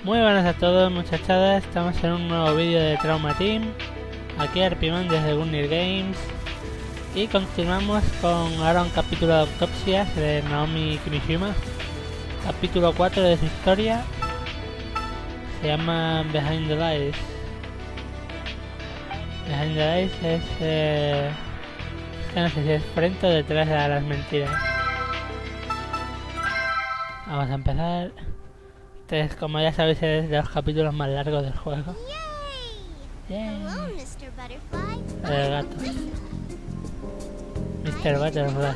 Muy buenas a todos, muchachadas, estamos en un nuevo vídeo de Trauma Team. Aquí Arpimón desde Gunner Games. Y continuamos con ahora un capítulo de autopsias de Naomi Kimishima. Capítulo 4 de su historia. Se llama Behind the Lies. Behind the Lies es... no sé si es frente o detrás de las mentiras. Vamos a empezar. Este, como ya sabéis, es de los capítulos más largos del juego. ¡Yay! El gato. Mr. Butterfly.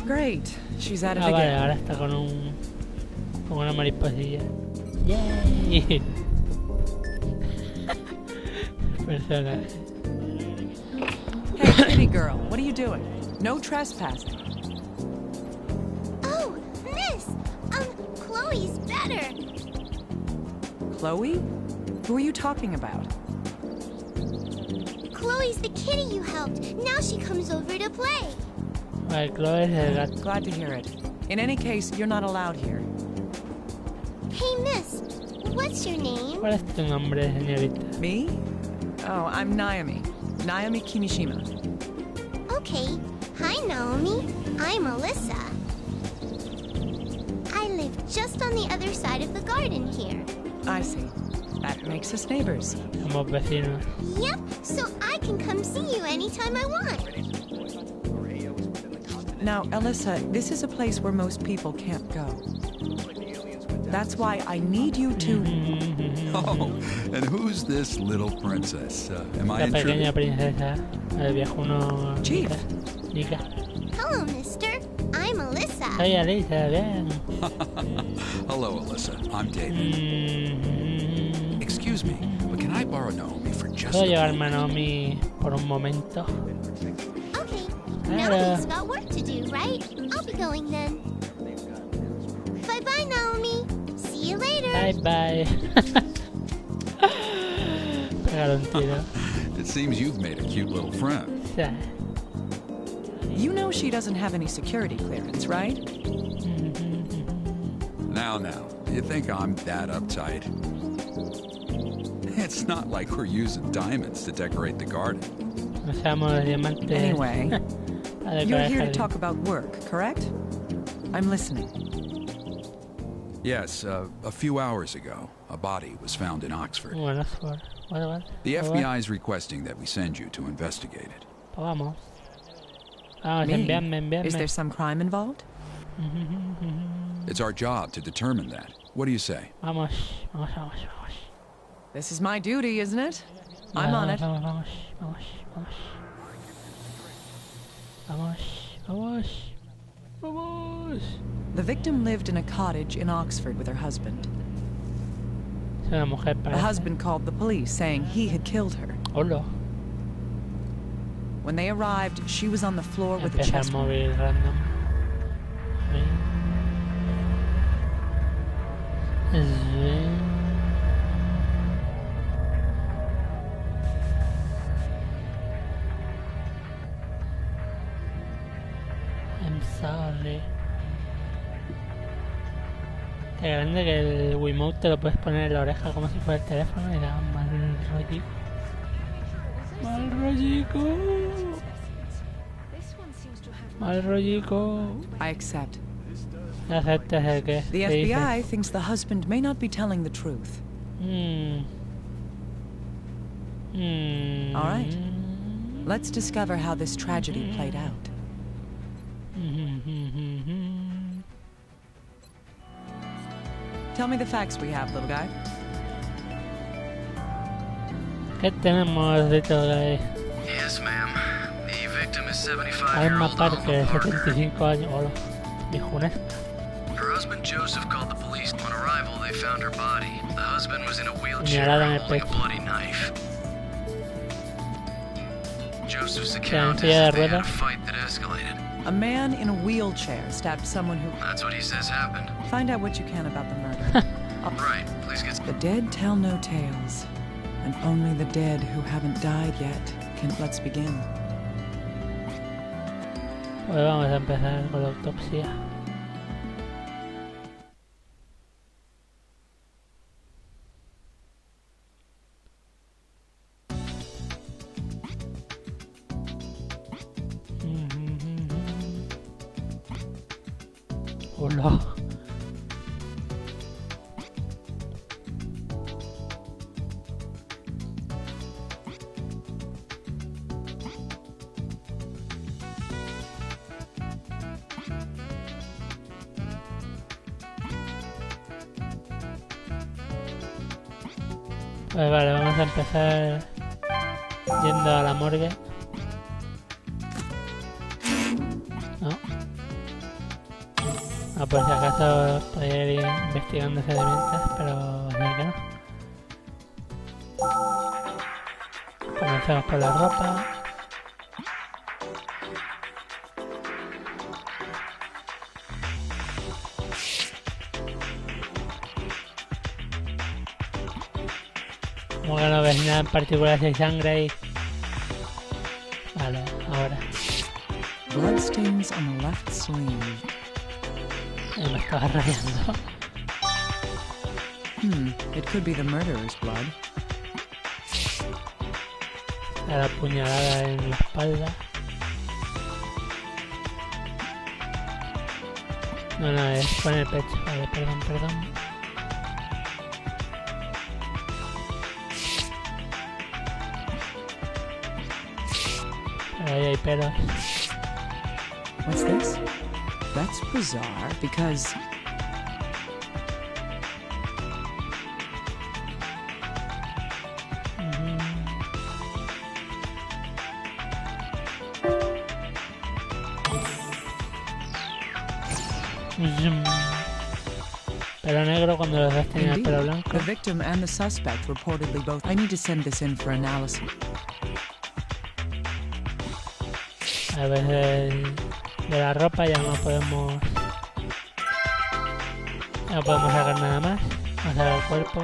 Great. She's at it Vale, again. ahora está con una mariposilla. ¡Yay! Personaje. Hey, kitty girl, what are you doing? No trespassing. Oh, miss! Chloe's better. Chloe? Who are you talking about? Chloe's the kitty you helped. Now she comes over to play. Vale, Chloe es el gato. Glad to hear it. In any case, you're not allowed here. Hey, miss, what's your name? ¿Cuál es tu nombre, señorita? Me? Oh, I'm Naomi. Naomi Kimishima. Okay. Hi, Naomi. I'm Alyssa. I live just on the other side of the garden here. I see. That makes us neighbors. Somos vecinos. Yep, so I can come see you anytime I want. Now, Alyssa, this is a place where most people can't go. That's why I need you to... Oh, and who's this little princess? Am I La pequeña intruding? princesa. El viejuno. Chief. Nika. Hello, mister. I'm Alyssa. Soy Alisa, bien. Hello, Alyssa. I'm David. Excuse me, but can I borrow Naomi for just ¿Puedo a llevarme a moment? Naomi por un momento? Okay. Hello. Naomi's got work to do, right? I'll be going then. Bye-bye, Naomi. See you later. Bye bye. Pegar un tiro. It seems you've made a cute little friend. Sí. You know she doesn't have any security clearance, right? Now, do you think I'm that uptight? It's not like we're using diamonds to decorate the garden. Usamos diamantes. Anyway, para you're decorar el here to jardín. talk about work, correct? I'm listening. Yes, a few hours ago, a body was found in Oxford. Bueno, what? The What? FBI is requesting that we send you to investigate it. Pues vamos. Vamos, Me? envíame. Is there some crime involved? It's our job to determine that. What do you say? Vamos. This is my duty, isn't it? I'm on it. Vamos. The victim lived in a cottage in Oxford with her husband. Es una mujer, The parece. husband called the police, saying he had killed her. Hola. When they arrived, she was on the floor with a Empieza chest el wound. móvil random. I'm sorry. Qué grande que el Wiimote te lo puedes poner en la oreja como si fuera el teléfono y da mal rollico. Mal rollico. I accept. Ya aceptas el que The te dice. FBI thinks the husband may not be telling the truth. All right. Let's discover how this tragedy played out. Tell me the facts we have, little guy. ¿Qué tenemos de todo ahí? Yes, ma'am. The victim is Alma 75-year-old Parte, de Alma Parker. 75 años. Hola. Viejuna. Her husband Joseph called the police. On arrival, they found her body. The husband was in a wheelchair Puñalada en el holding a pecho. bloody knife. Joseph's en account is silla de that they had a ruedas. fight that escalated. A man in a wheelchair stabbed someone who... That's what he says happened. Find out what you can about the murder. Right, please get... The dead tell no tales, and only the dead who haven't died yet can... Let's begin. Pues vamos a empezar con la autopsia. Hola. Pues vale, vamos a empezar yendo a la morgue. No. Ah, por si acaso podría ir investigando sedimentos, pero así que no. Comenzamos por la ropa. Como que no ves nada en particular si hay sangre ahí. Vale, ahora. Bloodstains on the left sleeve. Me estaba rayando. It could be the murderer's blood. La puñalada en la espalda. No, no, es con el pecho. Vale, perdón. Pero ahí hay pelos. What's this? That's bizarre because Pelo negro cuando los dos tenían el pelo blanco. the victim and the suspect reportedly both. I need to send this in for analysis. A veces de la ropa ya no podemos sacar nada más. Vamos a ver el cuerpo.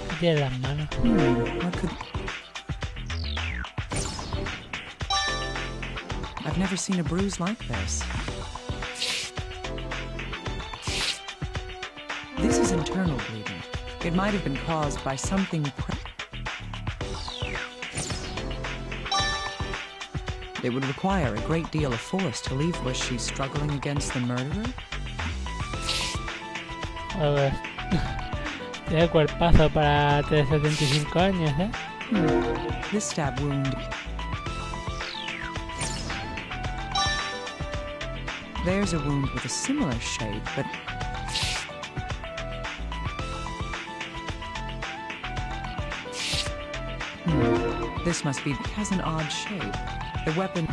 ¿Qué tiene en las manos? I've never seen a bruise like this. This is internal bleeding. It might have been caused by something. It would require a great deal of force to leave. Was she struggling against the murderer? A ver. Tiene cuerpazo para tener 75 años, ¿eh? This stab wound. There's a wound with a similar shape, but this must be. It has an odd shape. The weapon.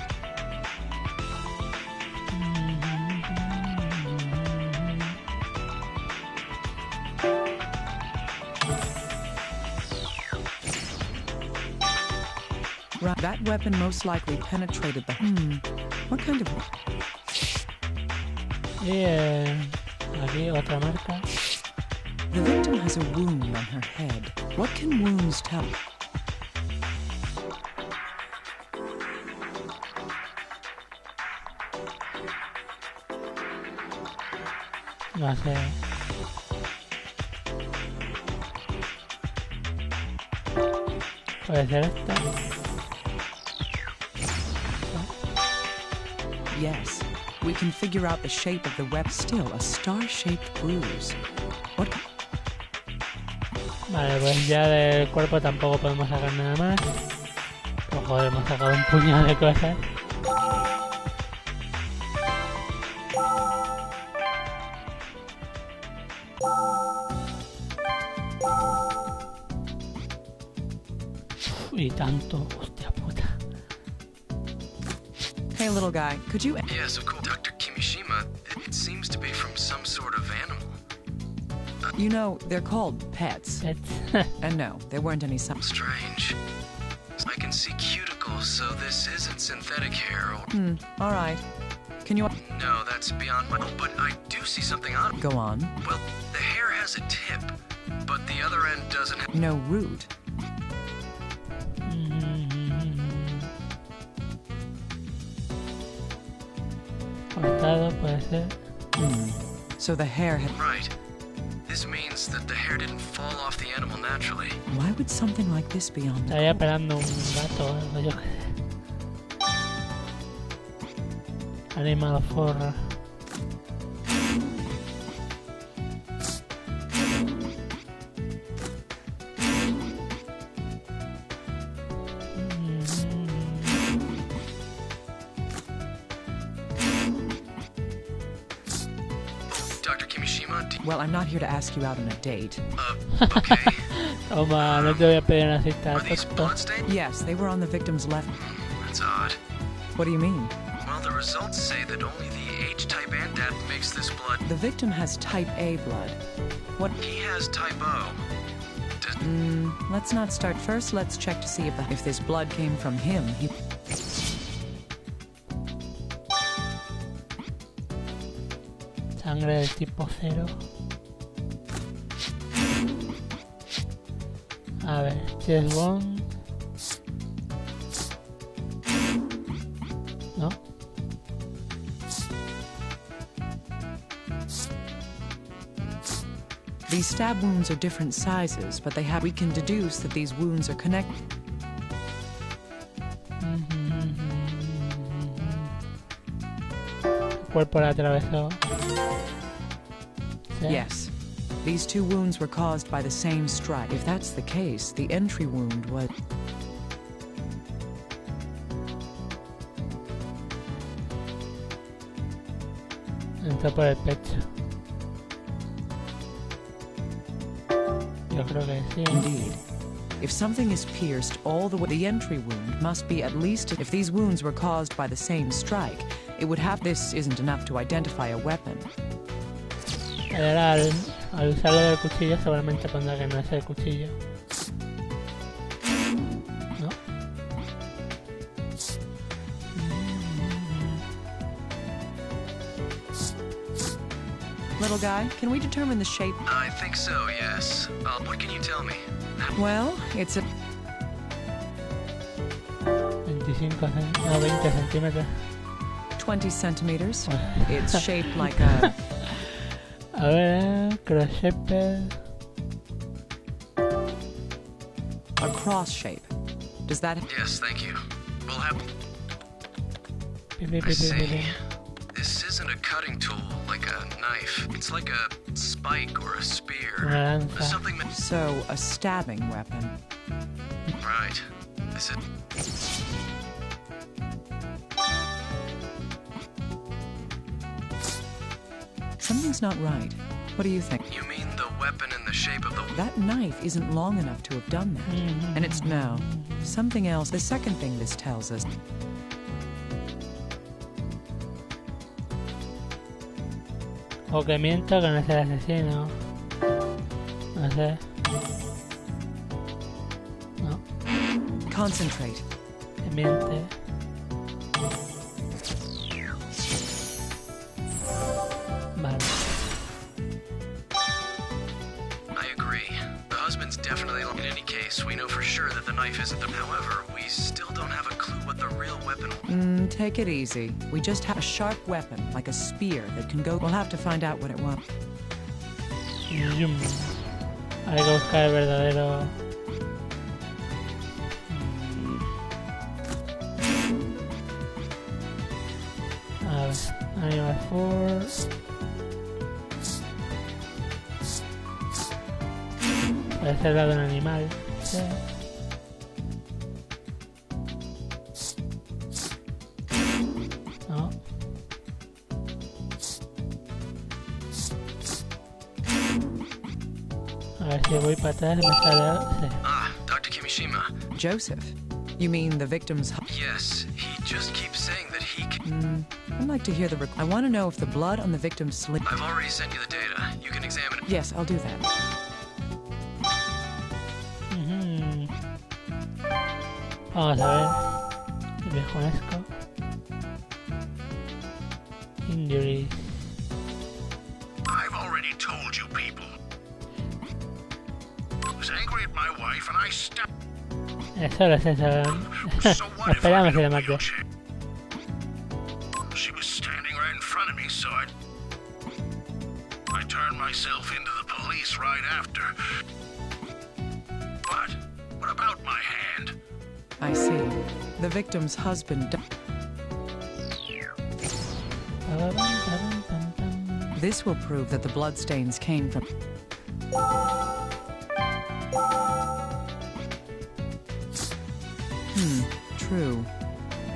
Right, that weapon most likely penetrated the. What kind of? Y aquí otra marca. The victim has a wound on her head. What can wounds tell? No sé. Puede ser esta. Yes, we can figure out the shape of the web. Still a star-shaped bruise. What? Vale, pues ya del cuerpo tampoco podemos sacar nada más. Pero joder, hemos sacado un puñado de cosas. Y tanto, hostia puta. Hey, little guy, could you? Yes, of course. Dr. Kimishima, it seems to be from some sort of animal. You know, they're called pets. Pets. And no, there weren't any. Strange. I can see cuticles, so this isn't synthetic hair or... All right. Can you? No, that's beyond my... Oh, but I do see something on... Go on. Well, the hair has a tip, but the other end doesn't have... No root. Cortado puede ser. So the hair had... Right. This means that the hair didn't fall off the animal naturally. Why would something like this be on the... Estaría esperando un gato o algo, yo qué sé. Animal forra. Dr. Kimishima, Well, I'm not here to ask you out on a date. okay. Toma, no te voy a pedir una cita. Are these Tonto. bloodstains? Yes, they were on the victim's left. That's odd. What do you mean? Well, the results say that only the H-type and that makes this blood. The victim has type A blood. What? He has type O. Does... Let's not start first. Let's check to see if this blood came from him. He... Sangre del tipo 0. A ver, chest wound. No. These stab wounds are different sizes, but we can deduce that these wounds are connected. El cuerpo la atravesó. Sí. Yes. These two wounds were caused by the same strike. If that's the case, the entry wound was... Entró por el pecho. Yo creo que sí. Indeed. If something is pierced all the way, the entry wound must be at least... If these wounds were caused by the same strike, it would have... This isn't enough to identify a weapon. Y ahora al usarlo del cuchillo seguramente pondrá que no es el cuchillo. ¿No? Little guy, can we determine the shape? I think so, yes. What can you tell me? Well, it's a... 20 centímetros. 20 centimeters. It's shaped like a... A ver, cross-shaped. a cross shape. Does that... Yes, thank you. We'll have... Beep, beep, I beep, see. beep, beep. This isn't a cutting tool like a knife. It's like a spike or a spear. Una lanza. Something... So, a stabbing weapon. Right. Is it... Something's not right. What do you think? You mean the weapon in the shape of the... That knife isn't long enough to have done that. And it's no. Something else. The second thing this tells us... O que miento que no es el asesino. No sé. No, Concentrate. que miente. Vale. I agree. The husband's definitely... In any case, we know for sure that the knife isn't the... However, we still don't have a clue what the real weapon... Take it easy. We just have a sharp weapon, like a spear, that can go... We'll have to find out what it was. Zoom. Hay que buscar el verdadero... A ver, Animal Force. Parece la de un animal. Sí. No. A ver si voy para atrás me sale algo. Sí. Ah, Dr. Kimishima. Joseph. You mean the victim's... Yes, he just keeps saying that he can... I'd like to hear the... I want to know if the blood on the victim's sleeve... I've already sent you the data. You can examine it. Yes, I'll do that. Vamos a ver. El viejonesco. Injuries. I've already told you people. buried my wife and I stabbed. Eso es eso. So what if I Esperamos did que a le mate. wheelchair? She was standing right in front of me, so I turned myself into the police right after. But what about my hand? I see. The victim's husband died. This will prove that the bloodstains came from... True.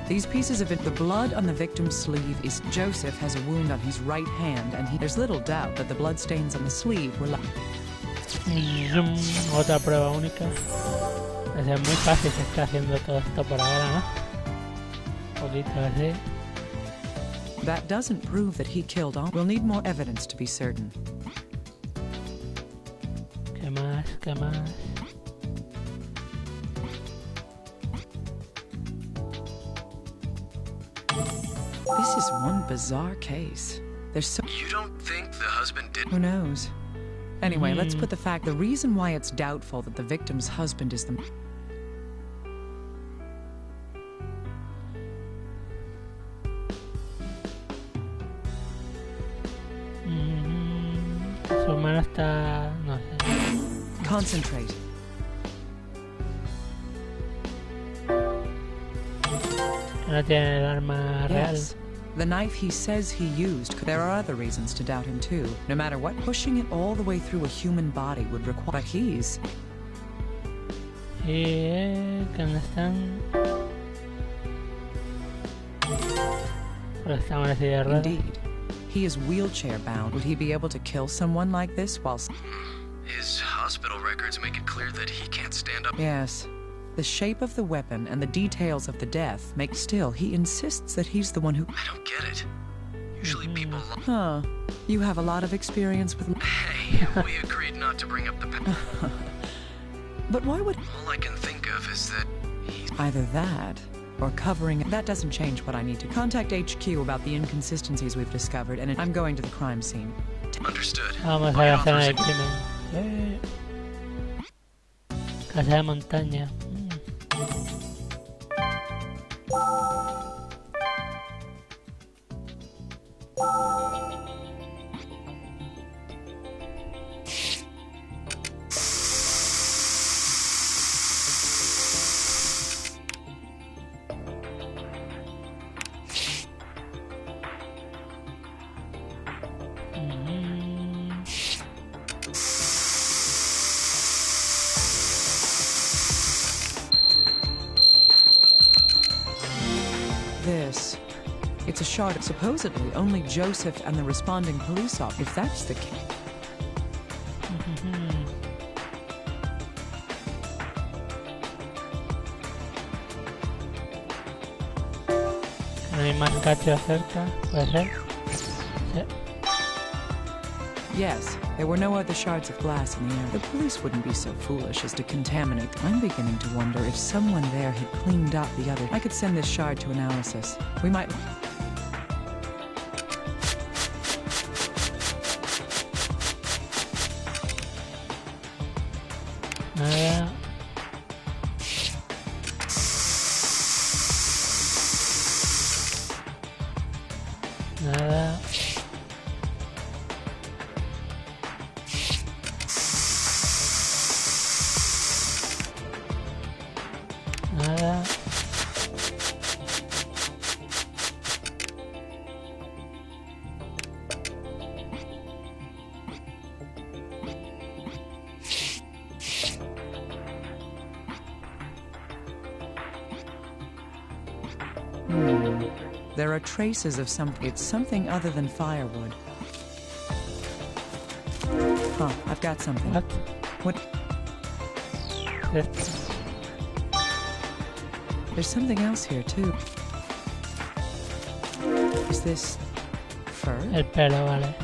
These pieces of it, the blood on the victim's sleeve is... Joseph has a wound on his right hand, and there's little doubt that the bloodstains on the sleeve were... Zoom, otra prueba única. Es muy fácil, se está haciendo todo esto por ahora, ¿no? Un poquito así. That doesn't prove that he killed all. We'll need more evidence to be certain. ¿Qué más? ¿Qué más? This is one bizarre case. There's so... You don't think the husband did? Who knows? Anyway, let's put the fact... The reason why it's doubtful that the victim's husband is the... Su hermano está... no sé. Concentrate. No tiene el arma real. Yes. The knife he says he used. There are other reasons to doubt him too. No matter what, pushing it all the way through a human body would require... But he's... Y que no están... Porque estamos en silla de ruedas. Indeed. He is wheelchair bound. Would he be able to kill someone like this while... His hospital records make it clear that he can't stand up. Yes. The shape of the weapon and the details of the death make... Still, he insists that he's the one who... I don't get it. Usually people... Huh. You have a lot of experience with... Hey, we agreed not to bring up the... But why would... All I can think of is that he's... Either that, or covering... That doesn't change what I need to... Contact HQ about the inconsistencies we've discovered, and I'm going to the crime scene. Understood. Vamos a la escena del crimen. Casa de montaña. This. It's a shard. Supposedly, only Joseph and the responding police officer. If that's the case... No hay más cacho cerca, ¿puede ser? Sí. Yes, there were no other shards of glass in the air. The police wouldn't be so foolish as to contaminate. I'm beginning to wonder if someone there had cleaned up the other. I could send this shard to analysis. We might... Nada. Nada. Nada. There are traces of something. It's something other than firewood. Huh, I've got something. What? What? Esto. There's something else here, too. Is this... fur? El pelo, vale.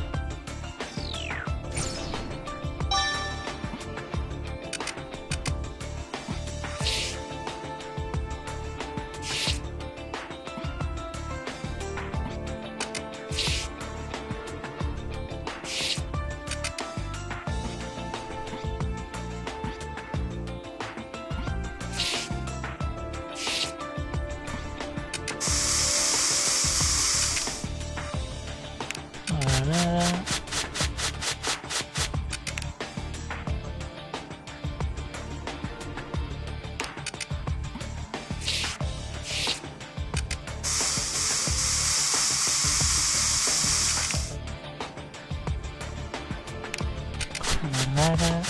Más rara.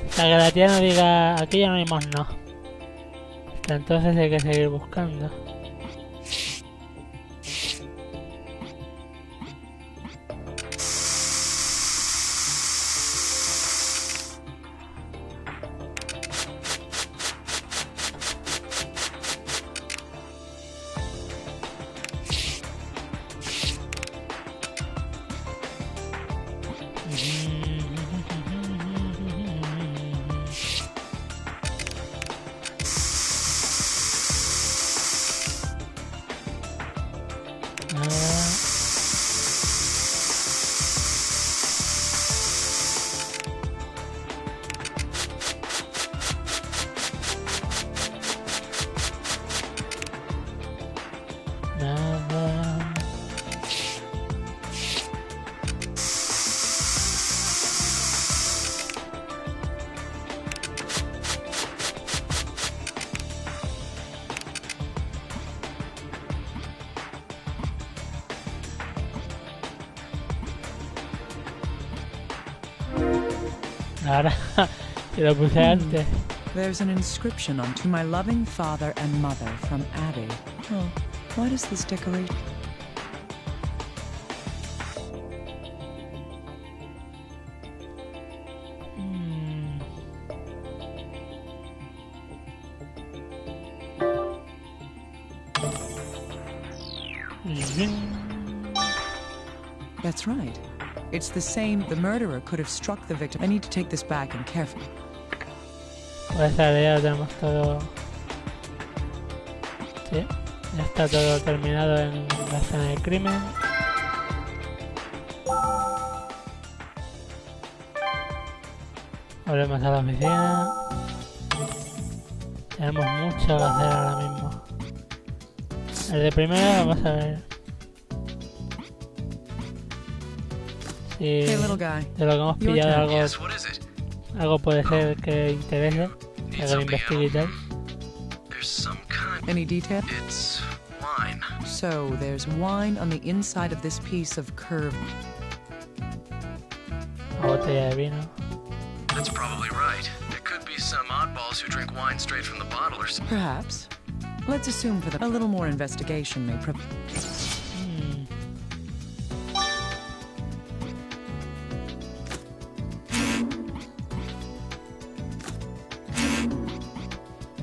O sea, que la tía no diga aquí ya no hay más, no. Hasta entonces hay que seguir buscando. Nada. Ahora, si lo puse antes. There's an inscription on to my loving father and mother from Abby. Oh, why does this decorate? That's right. It's the same. The murderer could have struck the victim. I need to take this back and carefully. Pues ya tenemos todo. Sí, ya está todo terminado en la escena del crimen. Volvemos a la oficina. Tenemos mucho que hacer ahora mismo. El de primero, vamos a ver. Sí, Hey, little guy. de lo que hemos Your pillado turn. algo, Yes, what is it? algo puede ser que interese, Need que lo something investigue y tal. There's some kind. Any detail? It's wine. So there's wine on the inside of this piece of curved. Una botella de vino. That's probably right. There could be some oddballs who drink wine straight from the bottle or something. Perhaps. Let's assume for a little more investigation may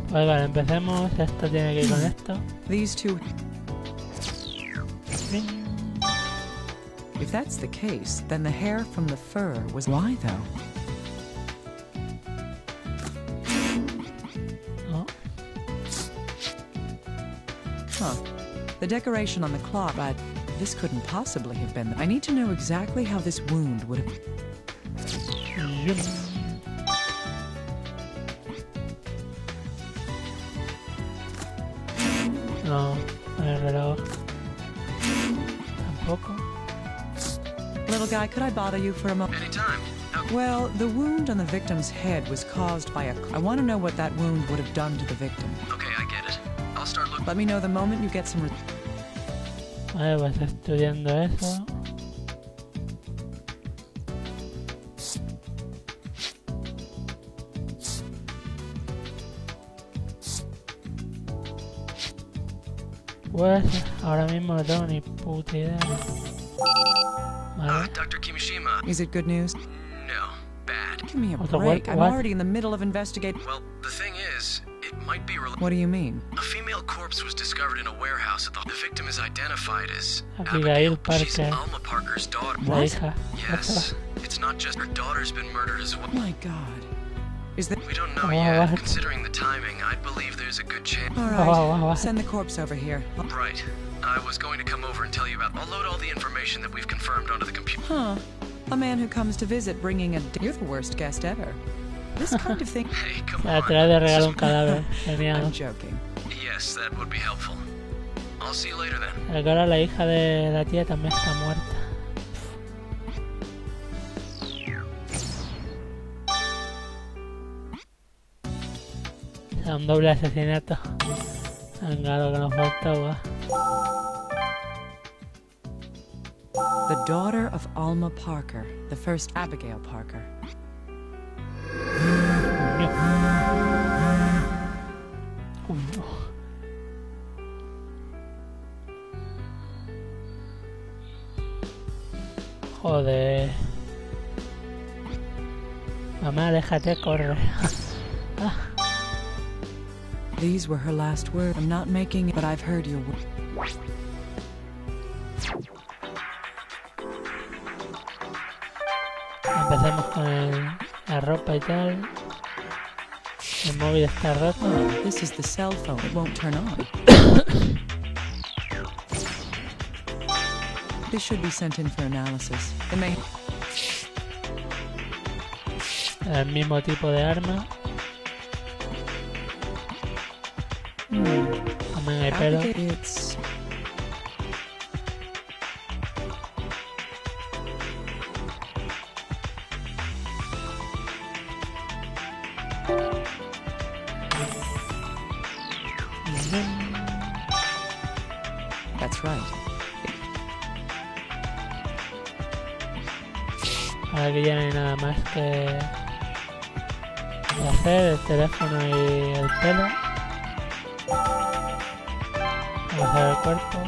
Pues vale, empecemos. Esto tiene que ir con esto. These two. If that's the case, then the hair from the fur was why though? No. Huh. The decoration on the cloth, but this couldn't possibly have been. I need to know exactly how this wound would have. No, el reloj. Tampoco. Little guy, could I bother you for a moment? Anytime. How Well, the wound on the victim's head was caused by a. I want to know what that wound would have done to the victim. Okay, I get it. I'll start looking. Let me know the moment you get some. Vale, pues estudiando eso. Pues ahora mismo no tengo ni puta idea. Vale. Dr. Kimishima. Is it good news? No, bad. Give me a What the break. what? I'm What? already in the middle of investigating. Well, the thing is, it might be related. What do you mean? A female corpse was discovered in a warehouse. The victim is identified as Abigail She's Parker, Alma Parker's daughter. la hija. Yes, it's not just her daughter's been murdered as well. My God. Is that We don't know Oh, yet. what? Considering the timing, I believe there's a good chance. all Wow. right? Send the corpse over here. Right. I was going to come over and tell you about. I'll load all the information that we've confirmed onto the computer. Huh? A man who comes to visit bringing a. You're the worst guest ever. This kind of thing. Hey, come La on. trae de regalo This un cadáver. Genial. I'm joking. Yes, that would be helpful. I'll see you later then. El que ahora la hija de la tía también está muerta. O sea, un doble asesinato. Venga, lo que nos faltaba. The daughter of Alma Parker, the first Abigail Parker. Uy, no. Joder. Mamá, déjate correr. Ah. These were her last words. I'm not making it, but I've heard your word. Empezamos con la ropa y tal. El móvil está roto. Oh, this is the cell phone. It won't turn on. This should be sent in for analysis. It may... El mismo tipo de arma. También hay pelo. It's... That's right. Aquí ya no hay nada más que hacer, el teléfono y el pelo. Vamos a ver el cuerpo.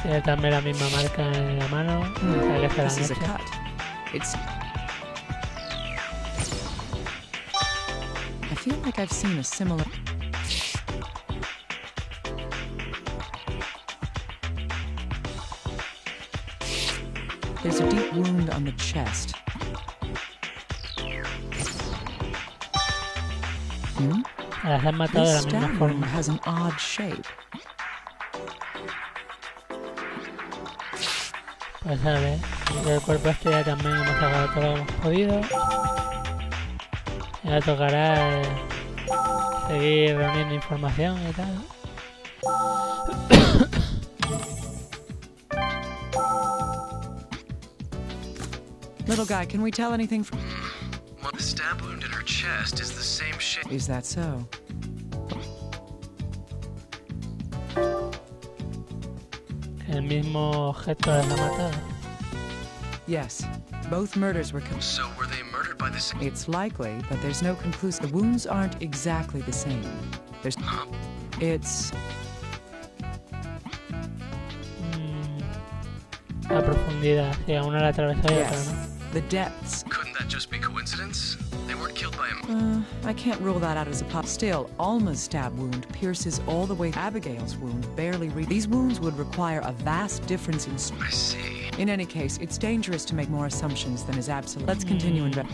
Tiene también la misma marca en la mano. O sea que se la This han is a hecho. cut. It's... I feel like I've seen a similar... There's a deep wound on the chest. Hmm? Las han matado de la This misma stab wound forma. has an odd shape. Pues a ver, del cuerpo este ya también hemos sacado todo lo que hemos podido. Ya tocará seguir reuniendo información y tal. Little guy, can we tell anything from... Well, the stab wound in her chest is the same shape. Is that so? El mismo objeto les ha matado. Yes. Both murders were... So were they murdered by the same? It's likely, but there's no conclusive... The wounds aren't exactly the same. There's... It's... La profundidad, sí, a una la atravesó y a otra Yes. no. The depths. Couldn't that just be coincidence? They weren't killed by him. I can't rule that out as a pop. Still, Alma's stab wound pierces all the way. Abigail's wound barely These wounds would require a vast difference in... I see. In any case, it's dangerous to make more assumptions than is absolute. Let's continue and... Nada.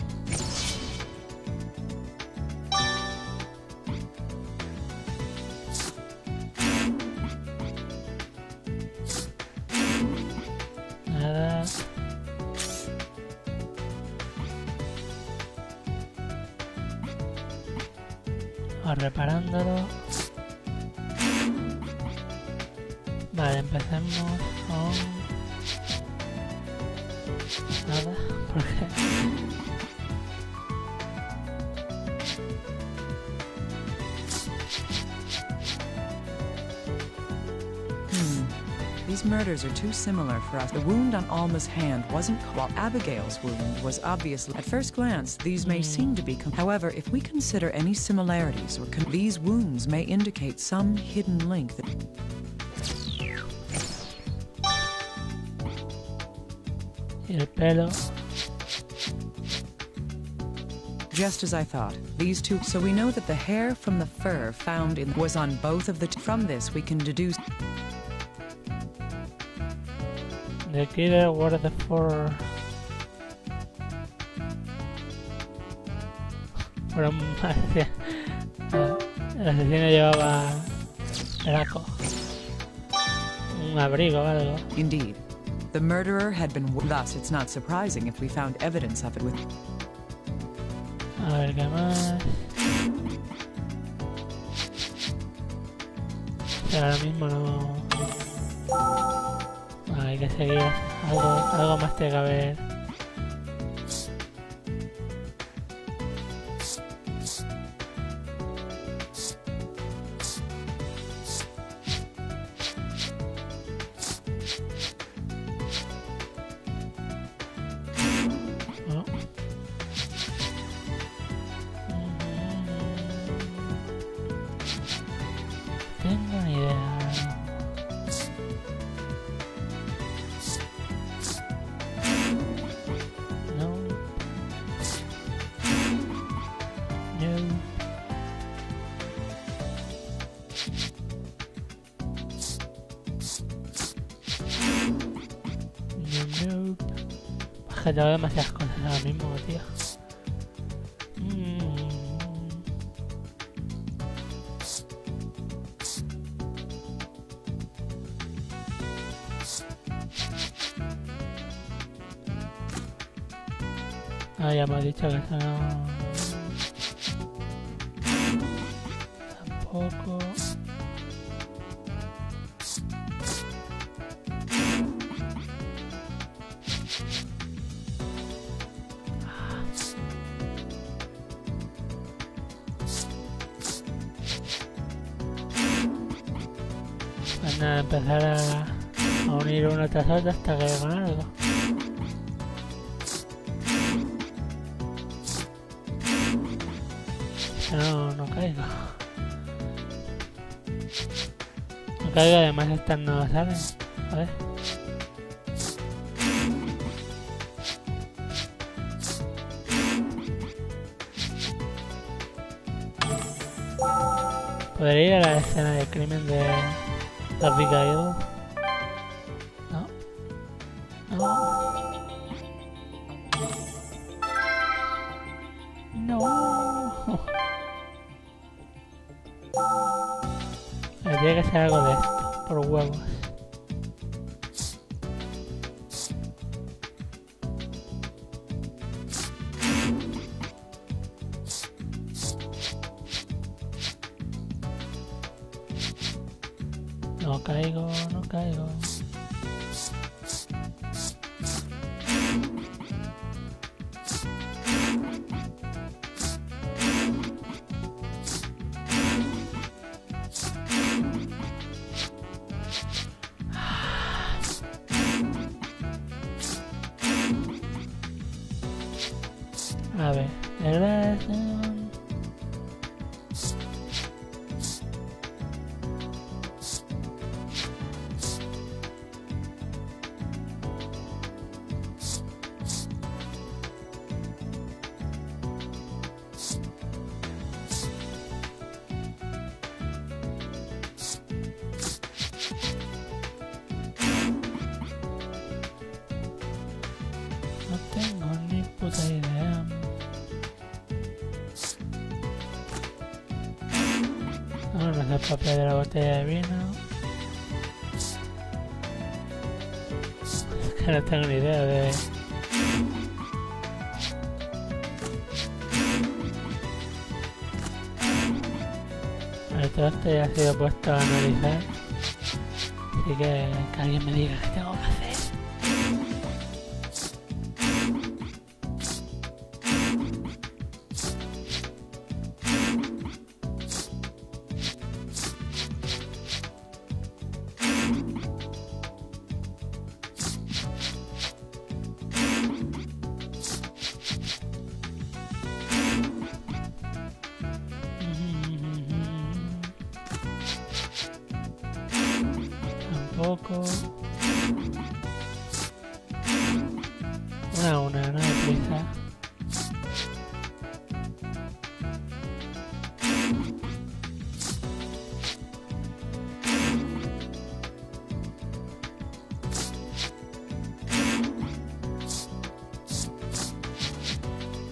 Vamos reparándolo. Vale, empecemos con... Nada, porque... These murders are too similar for us. The wound on Alma's hand wasn't... While Abigail's wound was obviously... At first glance, these may seem to be... However, if we consider any similarities or... These wounds may indicate some hidden link that... Y el pelo. Just as I thought. These two... So we know that the hair from the fur found in... was on both of the... From this, we can deduce... The killer wore the fur. Fueron el asesino llevaba saco, un abrigo o algo. Indeed. The murderer had been... Thus, it's not surprising if we found evidence of it with... A ver qué más. Ahora mismo no... Hay que seguir. Algo más tiene que haber. Nope. Es que tengo demasiadas cosas ahora mismo, tío. Ah, ya me ha dicho que eso no... Tampoco... Pues nada, empezar a unir una tras otra hasta que con algo. No caigo. No caigo, además estas no salen. A ver. ¿Podría ir a la escena del crimen de Abigail? No. No. Tiene que ser algo de esto, por huevos. No caigo, no caigo. A ver, ¿verdad? No tengo ni puta idea. No sé el papel de la botella de vino. Es que no tengo ni idea de... Todo esto ya ha sido puesto a analizar. Así que alguien me diga qué tengo que hacer. Tampoco. Una a una, no hay prisa.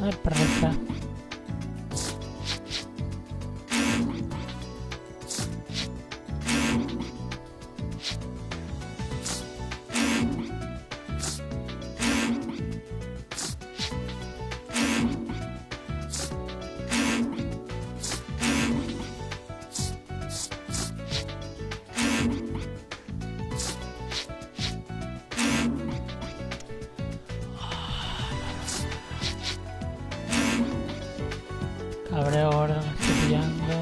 Ay, perfecta. Cabreo gordo, me estoy pillando.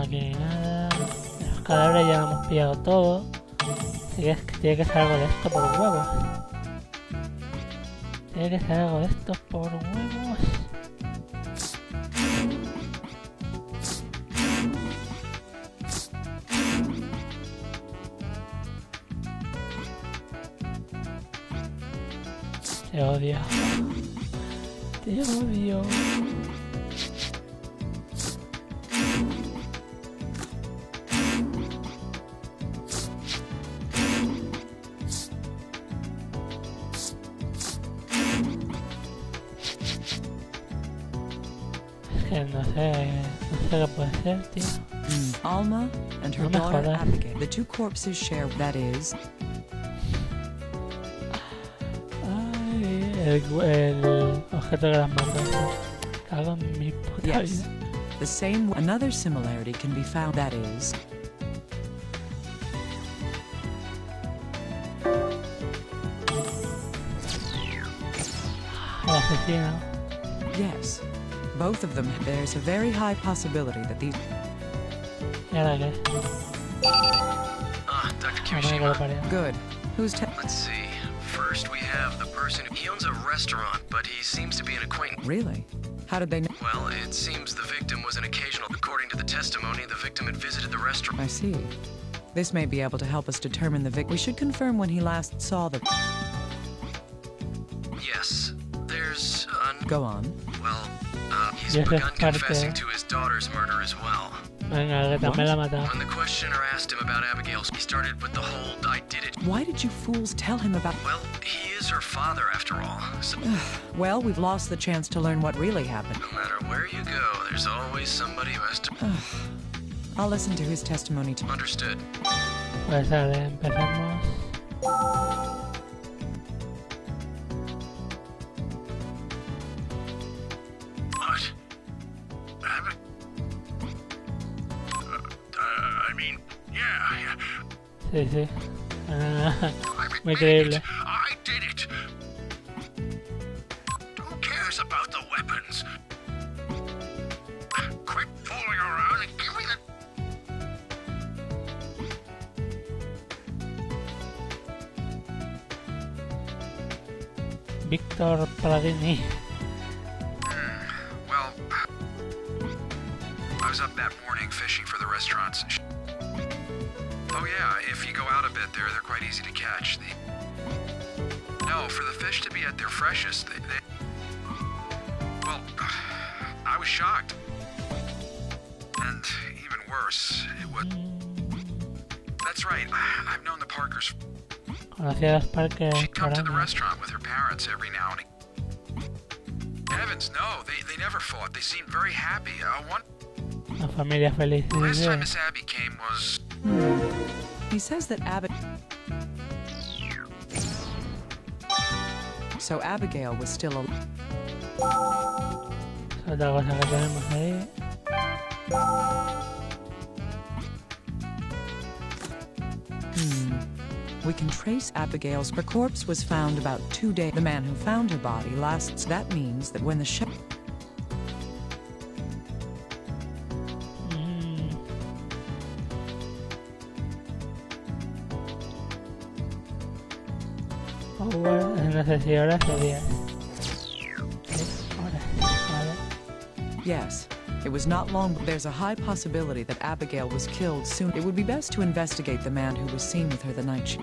Aquí nada. Los cadáveres ya lo hemos pillado todo. Así que es que tiene que ser algo de esto por huevos. Tiene que ser algo de estos por huevos. Te odio. Te odio. No sé qué puede ser, tío. Alma and her No me daughter jodas. Abigail. The two corpses share, that is, Ay, el objeto de las manos. Cago en mi puta yes, vida. the same. Another similarity can be found, that is, El asesino. yes. Both of them, there's a very high possibility that these... ¿Y ahora qué? Dr. La madre que lo Kimishima. parió. Good. Who's Let's see. First, we have the person he owns a restaurant, but he seems to be an acquaintance. Really? How did they know? Well, it seems the victim was an occasional. According to the testimony, the victim had visited the restaurant. I see. This may be able to help us determine the victim. We should confirm when he last saw the... Yes, there's Go on. he's Yes, begun Parte. confessing to his daughter's murder as well. Venga, que también la ha matado. When the questioner asked him about Abigail's, he started with the whole "I did it." Why did you fools tell him about... Well, he is her father after all. So Well, we've lost the chance to learn what really happened. no matter where you go, there's always somebody who has to. I'll listen to his testimony to... Understood. Pues vale, empezamos. What? I mean, yeah. Sí, sí. Muy I creíble. did it. I did it. Who cares about the weapons? Quit fooling around and give me the... Víctor Paladini. Well, I was up that morning fishing for the restaurants. Oh yeah, if you go out a bit there, they're quite easy to catch. No, for the fish to be at their freshest, well, I was shocked. And even worse, it was... That's right, I've known the Parkers. Conocía a los parques She'd come por to the años. restaurant with her parents every now and again. Heavens, no, they never fought. They seemed very happy. Una familia feliz. The last Sí, time sí. Miss Abby came was... He says that So Abigail was still alive. Otra cosa que tenemos ahí. We can trace Abigail's. Her corpse was found about 2 days. The man who found her body last. That means that when the No sé si horas o días. Sí, horas. Vale. Yes. It was not long, but there's a high possibility that Abigail was killed soon. It would be best to investigate the man who was seen with her the night she...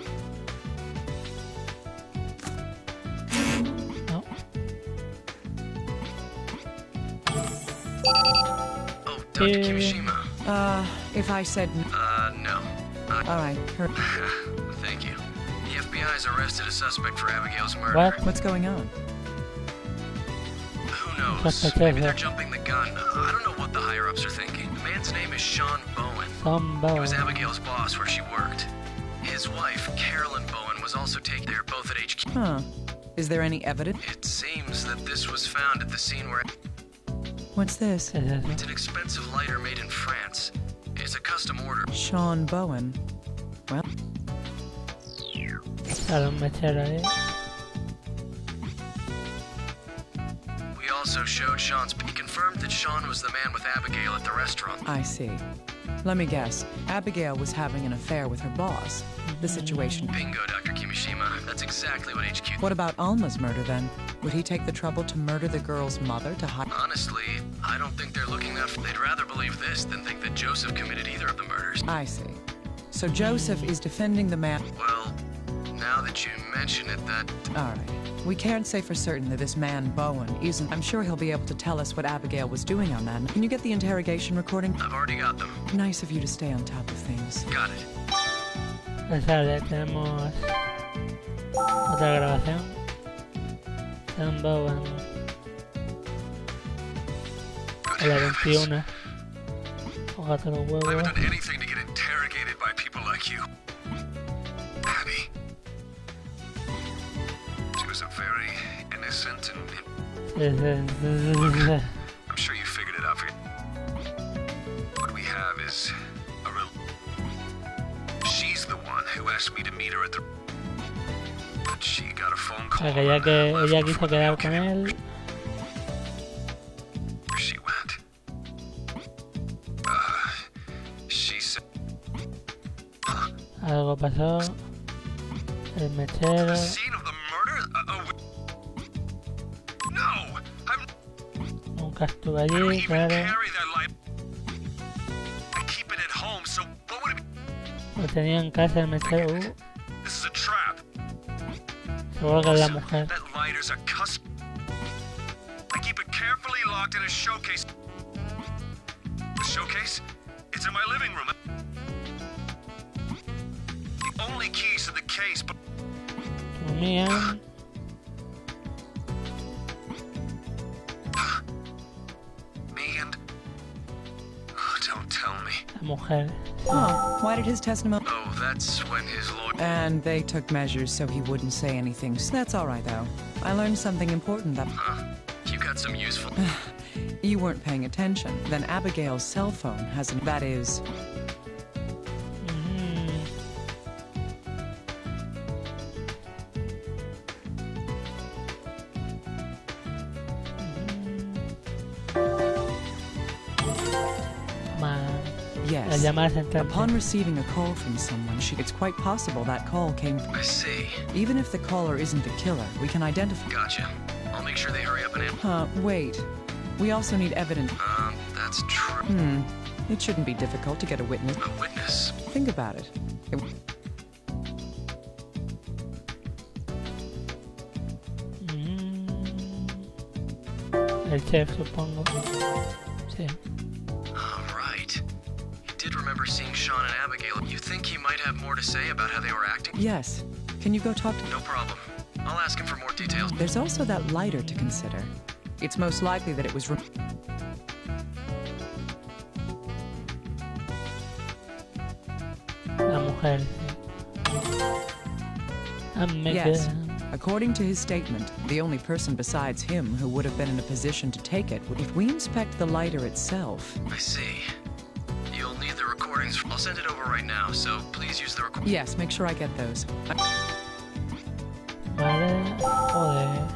No. Oh, Dr. Kimishima. If I said... No. All right. Her... Thank you. The FBI's arrested a suspect for Abigail's murder. What? What's going on? Who knows? Sospechoso. Maybe they're jumping the gun. I don't know what the higher-ups are thinking. The man's name is Sean Bowen. He was Abigail's boss where she worked. His wife, Carolyn Bowen, was also taken there, both at HQ. Huh. Is there any evidence? It seems that this was found at the scene where... What's this? ¿Qué es eso? It's an expensive lighter made in France. It's a custom order. Sean Bowen. Well, Sale un mechero ahí. We also showed Sean's... He confirmed that Sean was the man with Abigail at the restaurant. I see. Let me guess. Abigail was having an affair with her boss. The situation... Bingo, Dr. Kimishima. That's exactly what HQ... What about Alma's murder, then? Would he take the trouble to murder the girl's mother to hide? Honestly, I don't think they're looking that. They'd rather believe this than think that Joseph committed either of the murders. I see. So Joseph is defending the man. Well, now that you mention it, that... All right. We can't say for certain that this man, Bowen, isn't. I'm sure he'll be able to tell us what Abigail was doing on that. Can you get the interrogation recording? I've already got them. Nice of you to stay on top of things. Got it. Vale, tenemos otra grabación. Sam Bowen. A la 21. Jógate los I haven't huevos. done anything to get interrogated by people like you. Abby. She was a very innocent and... I'm sure you figured it out for you. What we have is a real... She's the one who asked me to meet her at the... But she got a phone O call. sea, que ya que ella quiso quedar con él, She went. She said... algo pasó. El mechero. The scene of the murder? No! I'm... Nunca estuve I don't allí, even claro. carry that light. I keep it at home, so what would it be? Lo tenía en casa el mechero. This is a trap. Seguro que es la mujer. That lighter's a cusp. I keep it carefully locked in a showcase. The showcase? It's in my living room. The only keys to the case, but Mía. me and... Oh, don't tell me. La mujer. Huh. Why did his testimony... Oh, that's when his lawyer... And they took measures so he wouldn't say anything. So that's all right, though. I learned something important that... You got some useful... You weren't paying attention. Then Abigail's cell phone has an... That is... La Yes. llamada central. Upon receiving a call from someone, it's quite possible that call came... I see. Even if the caller isn't the killer, we can identify... Gotcha. I'll make sure they hurry up and answer. Wait. We also need evidence... That's true. It shouldn't be difficult to get a witness. A witness? Think about it. El chef, supongo. Sí. Right. He did remember seeing Sean and Abigail. You think he might have more to say about how they were acting? Yes. Can you go talk to... No problem. I'll ask him for more details. There's also that lighter to consider. It's most likely that it was... La mujer. Yes. According to his statement, the only person besides him who would have been in a position to take it would... If we inspect the lighter itself... I see. You'll need the recordings. I'll send it over right now, so please use the recording. Yes, make sure I get those. Vale. Joder.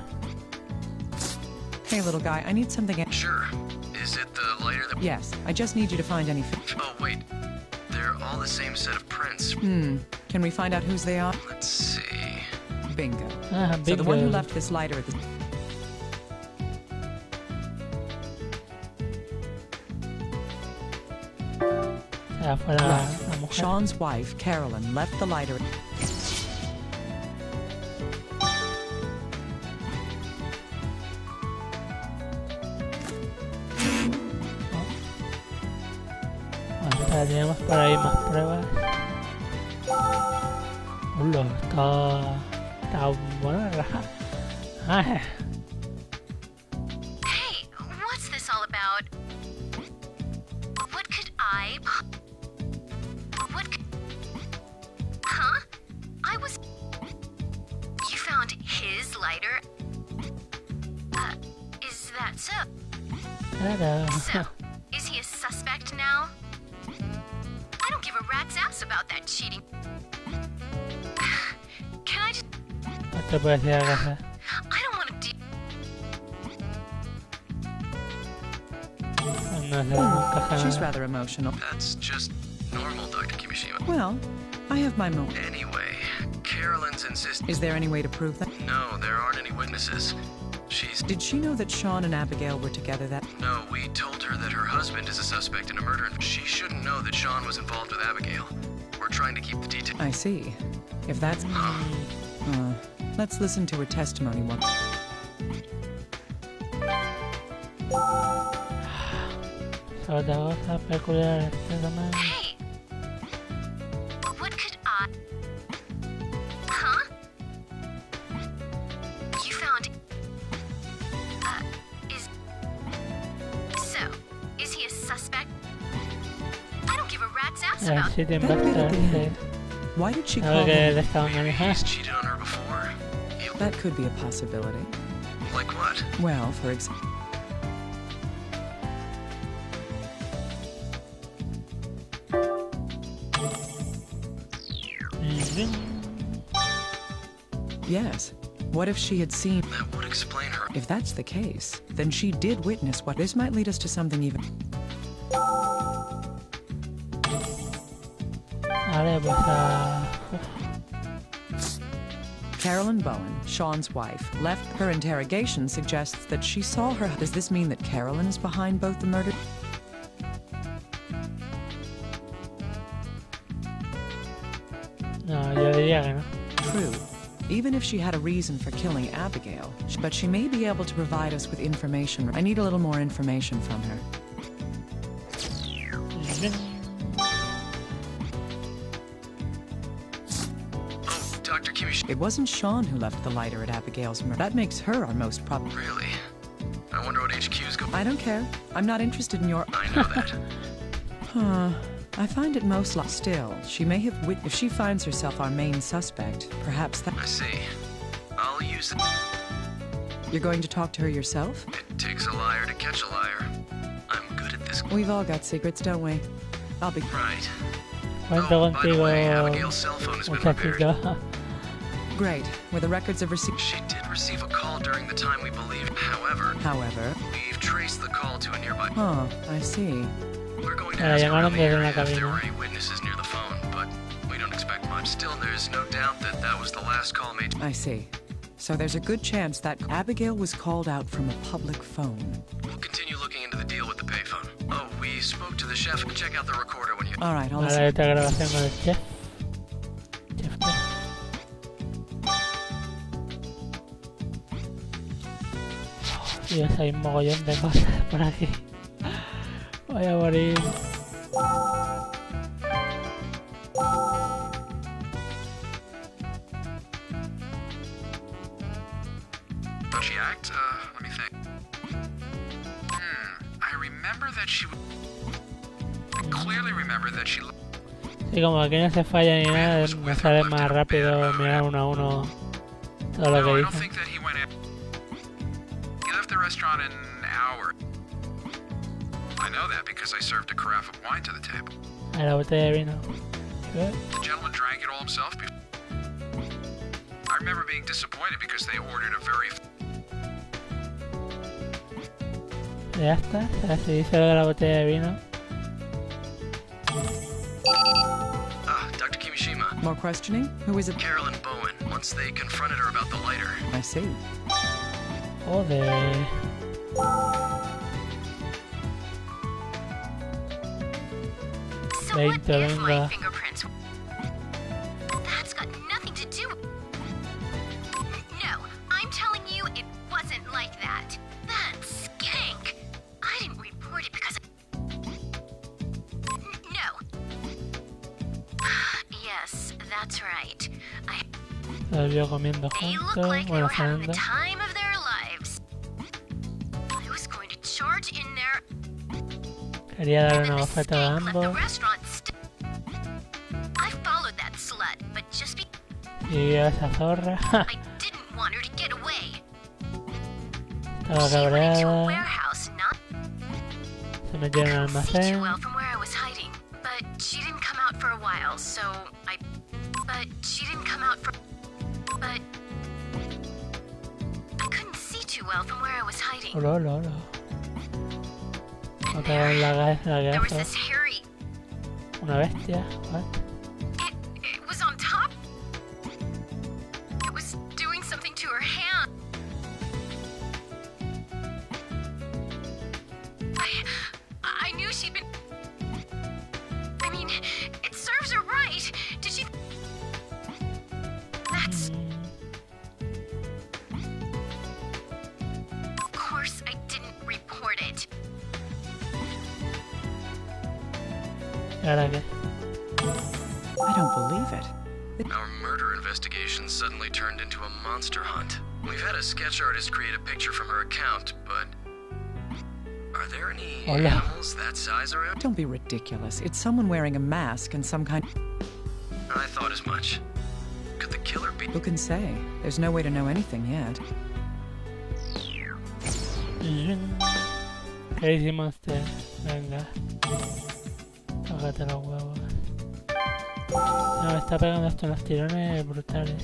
Hey, little guy, I need something... Sure. Is it the lighter that... Yes, I just need you to find any... Oh, wait. They're all the same set of prints. Can we find out whose they are? Let's see. Bingo. Ah, So the one who bingo. left this lighter at the... O sea, fue la mujer. Sean's wife, Carolyn, left the lighter... Bueno, espera, tenemos por ahí más pruebas. Hola, está buena la... Ah, Hey, what's this all about? What could I... What could... Huh? I was... You found his lighter? Is that so? claro. So, is he a suspect now? I don't give a rat's ass about that cheating. Can I just... No te puedes ir a casa. I don't want to do... No sé, no encaja She's nada. rather emotional. That's just normal, Dr. Kimishima. Well, I have my mo... Anyway, Carolyn's insisting... Is there any way to prove that? No, there aren't any witnesses. She's... Did she know that Sean and Abigail were together that... No, we told her that her husband is a suspect in a murder and she shouldn't know that Sean was involved with Abigail. We're trying to keep the details. I see. If that's... let's listen to her testimony once. Otra cosa peculiar este tamaño. Hey! What could I... Huh? You found... So, is he a suspect? I don't give a rat's ass about... Sí, te bastante. Why did she A call ver que him? le estaban Maybe manejando. he's cheated on her before. That could be a possibility. Like what? Well, for example... Yes. What if she had seen... That would explain her. If that's the case, then she did witness what... This might lead us to something even... Vale, pues Carolyn Bowen, Sean's wife, left. Her interrogation suggests that she saw her... Does this mean that Carolyn is behind both the murders? no, yo diría que no. True. Even if she had a reason for killing Abigail, but she may be able to provide us with information. I need a little more information from her. Oh, Dr. Kimmich. It wasn't Sean who left the lighter at Abigail's murder. That makes her our most probable. Really? I wonder what HQ's going... I don't care. I'm not interested in your... I know that. Huh. I find it most like... Still, she may have if she finds herself our main suspect, perhaps that... I see. I'll use it. You're going to talk to her yourself? It takes a liar to catch a liar. I'm good at this. We've all got secrets, don't we? I'll be... Right. Cuento Oh, by the contigo, way, Abigail's cell phone has been repaired. muchachito. Great. With the records of receipt... She did receive a call during the time we believed. However, we've traced the call to a nearby... Huh, I see. We're going to La ask llamaron around the desde area una if there cabina. were any witnesses near the phone, but we don't expect much. Still, there's no doubt that that was the last call made. I see. So there's a good chance that Abigail was called out from a public phone. We'll continue looking into the deal with the payphone. Oh, we spoke to the chef. Check out the recorder when you... All right, I'll Ahora listen. esta grabación con el chef. Dios, hay un mogollón de cosas por aquí. Voy a morir. How'd she act? Let me think. I remember that she... I clearly remember that she... Sí, como aquí no se falla ni nada, me sale más rápido mirar uno a uno todo lo No, que I don't dice. think that he went in. He left the restaurant in an hour. I know that because I served a carafe of wine to the table. A la botella de vino. ¿Qué? The gentleman drank it all himself. I remember being disappointed because they ordered a very... Ya está, se dice lo de la botella de vino. Dr. Kimishima. More questioning? Who is it? Carolyn Bowen. Once they confronted her about the lighter. I see. Joder. So what Veinte, if my venga. fingerprints... That's got nothing to do... No, I'm telling you it wasn't like that. That skank. I didn't report it because No. Yes, that's right. Los vio comiendo They look juntos, like they bueno, were having the cenando. time of their lives. I was going to charge in there... Quería dar And una then the bofetada a skank left the ambos. restaunt I followed that slut, but just Y a esa zorra. I didn't want her to get away. Estaba She went into a cabreada. warehouse, not Se metieron al couldn't see too almacén. well from where I was hiding. But she didn't come out for a while, so But she didn't come out for... But... I couldn't see too well from where I was hiding. Hola, hola, hola. And Otra vez la there was gafa. this hairy... Una bestia. What? It was on top. It was doing something to her hand. she'd been... I mean, it serves her right. Did she... That's... Of course I didn't report it. ¿Y ahora qué? I don't believe it. Our murder investigation suddenly turned into a monster hunt. We've had a sketch artist create a picture from her account, but... Are there any animals that size around? Don't be ridiculous. It's someone wearing a mask and some kind... I thought as much. Could the killer be... Who can say? There's no way to know anything yet. Crazy Monster. Venga. Tócate los huevos. No, me está pegando esto en los tirones brutales.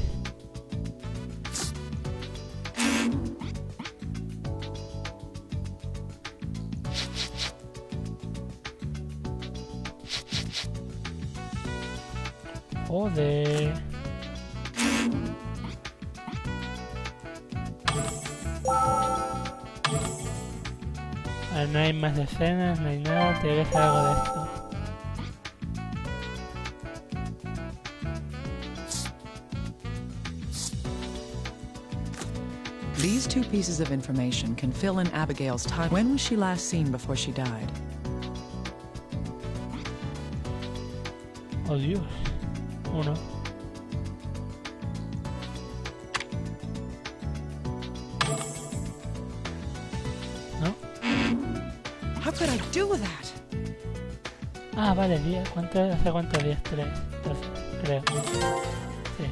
Joder. A ver, no hay más escenas, no hay nada, tiene que ser algo de esto. These two pieces of information can fill in Abigail's time. When was she last seen before she died? Oh Dios. Uno. ¿No? How could I do that? Ah, vale, días. ¿Hace cuántos días? 3, 12, creo. Sí.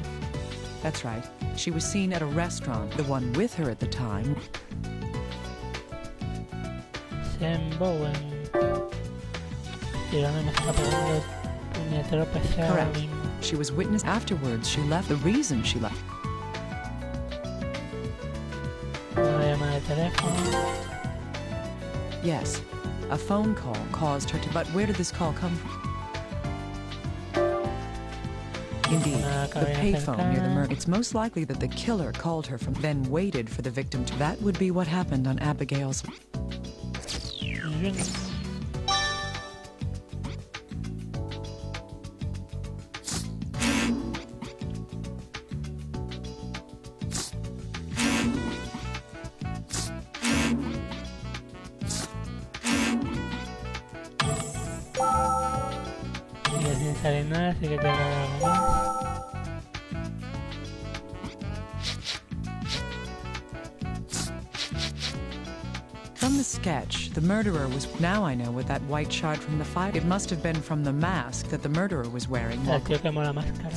That's right. She was seen at a restaurant. The one with her at the time. Bowen. Tirando me está pegando puñetero pesado ahora Correct. mismo. She was witnessed afterwards. She left. The reason she left. Una llamada de teléfono. Yes. A phone call caused her to... But where did this call come from? Indeed, the payphone near the murder. It's most likely that the killer called her from, then waited for the victim to... That would be what happened on Abigail's... Sigue sin salir nada, así que tengo algo más. From the sketch, the murderer was... Now I know what that white shard from the fire... It must have been from the mask that the murderer was wearing. El tío quemó la máscara.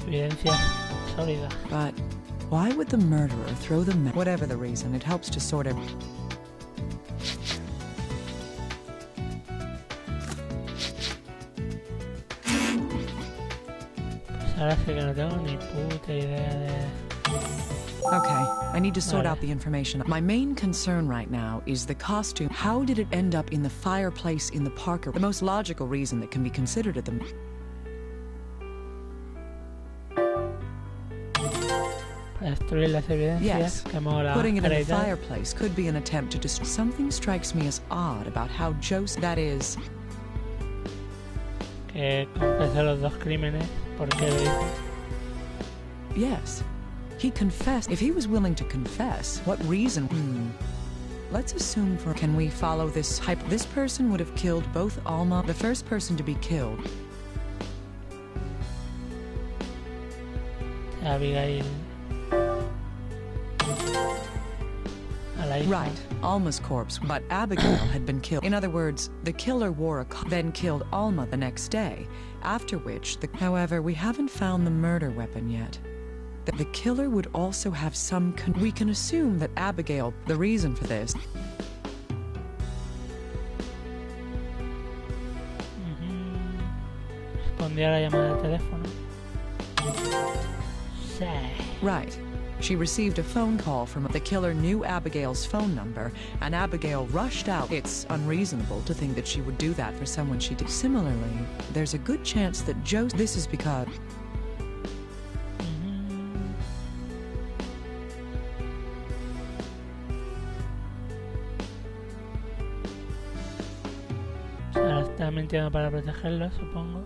Evidencia sólida. But why would the murderer throw the... Whatever the reason, it helps to sort of... Ahora sí que no tengo ni puta idea de... Okay, I need to sort out the information. My main concern right now is the costume. How did it end up in the fireplace in the Parker? The most logical reason that can be considered at the... Para destruir las evidencias. Yes, Quemó la putting it in the máscara y tal. fireplace could be an attempt to destroy... Something strikes me as odd about how Joseph... That is... Que confesó los dos crímenes. ¿Por qué lo hizo? Yes. He confessed. If he was willing to confess, what reason? Let's assume for... Can we follow this hype? This person would have killed both Alma... The first person to be killed. Abigail. A la hija. Right. Alma's corpse, but Abigail had been killed. In other words, the killer wore a then killed Alma the next day, after which however, we haven't found the murder weapon yet. The killer would also have some we can assume that Abigail, the reason for this. Respondí a la llamada de teléfono. Sí. Right. She received a phone call from the killer knew Abigail's phone number, and Abigail rushed out. It's unreasonable to think that she would do that for someone she did. Similarly, there's a good chance that this is because... Está mintiendo para protegerlo, supongo.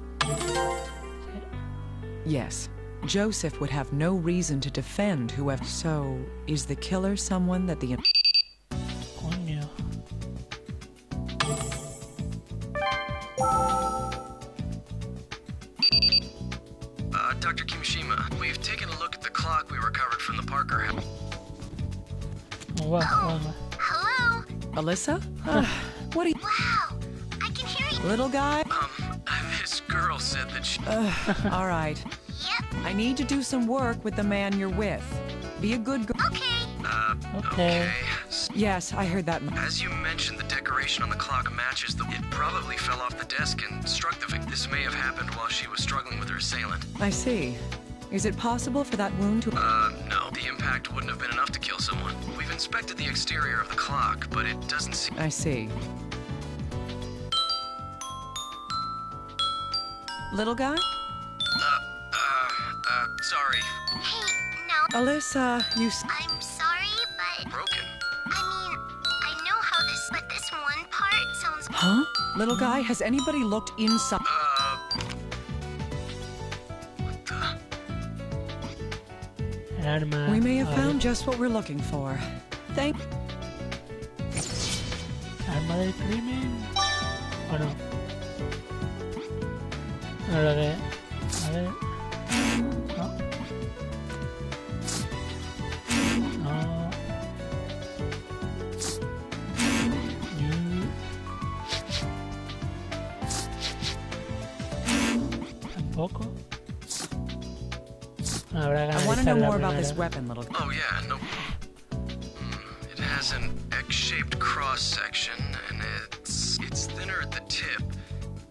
Yes. Joseph would have no reason to defend whoever. So, is the killer someone that the... Coño. Dr. Kimishima, we've taken a look at the clock we recovered from the Parker house. Wow, wow. Hello? Alyssa? What are you... Wow, I can hear you. Little guy? This girl said that she... All right. Yep, I need to do some work with the man you're with. Be a good girl. okay. Okay. Yes, I heard that. As you mentioned, the decoration on the clock matches the... It probably fell off the desk and struck the victim. This may have happened while she was struggling with her assailant. I see. Is it possible for that wound to... No. The impact wouldn't have been enough to kill someone. We've inspected the exterior of the clock, but it doesn't seem... I see. Little guy? Sorry. Hey, no, Alyssa, you... I'm sorry, but Broken. I mean, I know how this, but this one part sounds... Huh? Little guy, has anybody looked inside? What the... El arma. We may have Vale. found just what we're looking for. Thank... ¿Arma del crimen? ¿O no? No lo que... A ver... No. No. Tampoco. Habrá que I want to know analizarla more about this primero. weapon, little guy. Oh, yeah, no... It has an X-shaped cross-section, and it's thinner at the tip,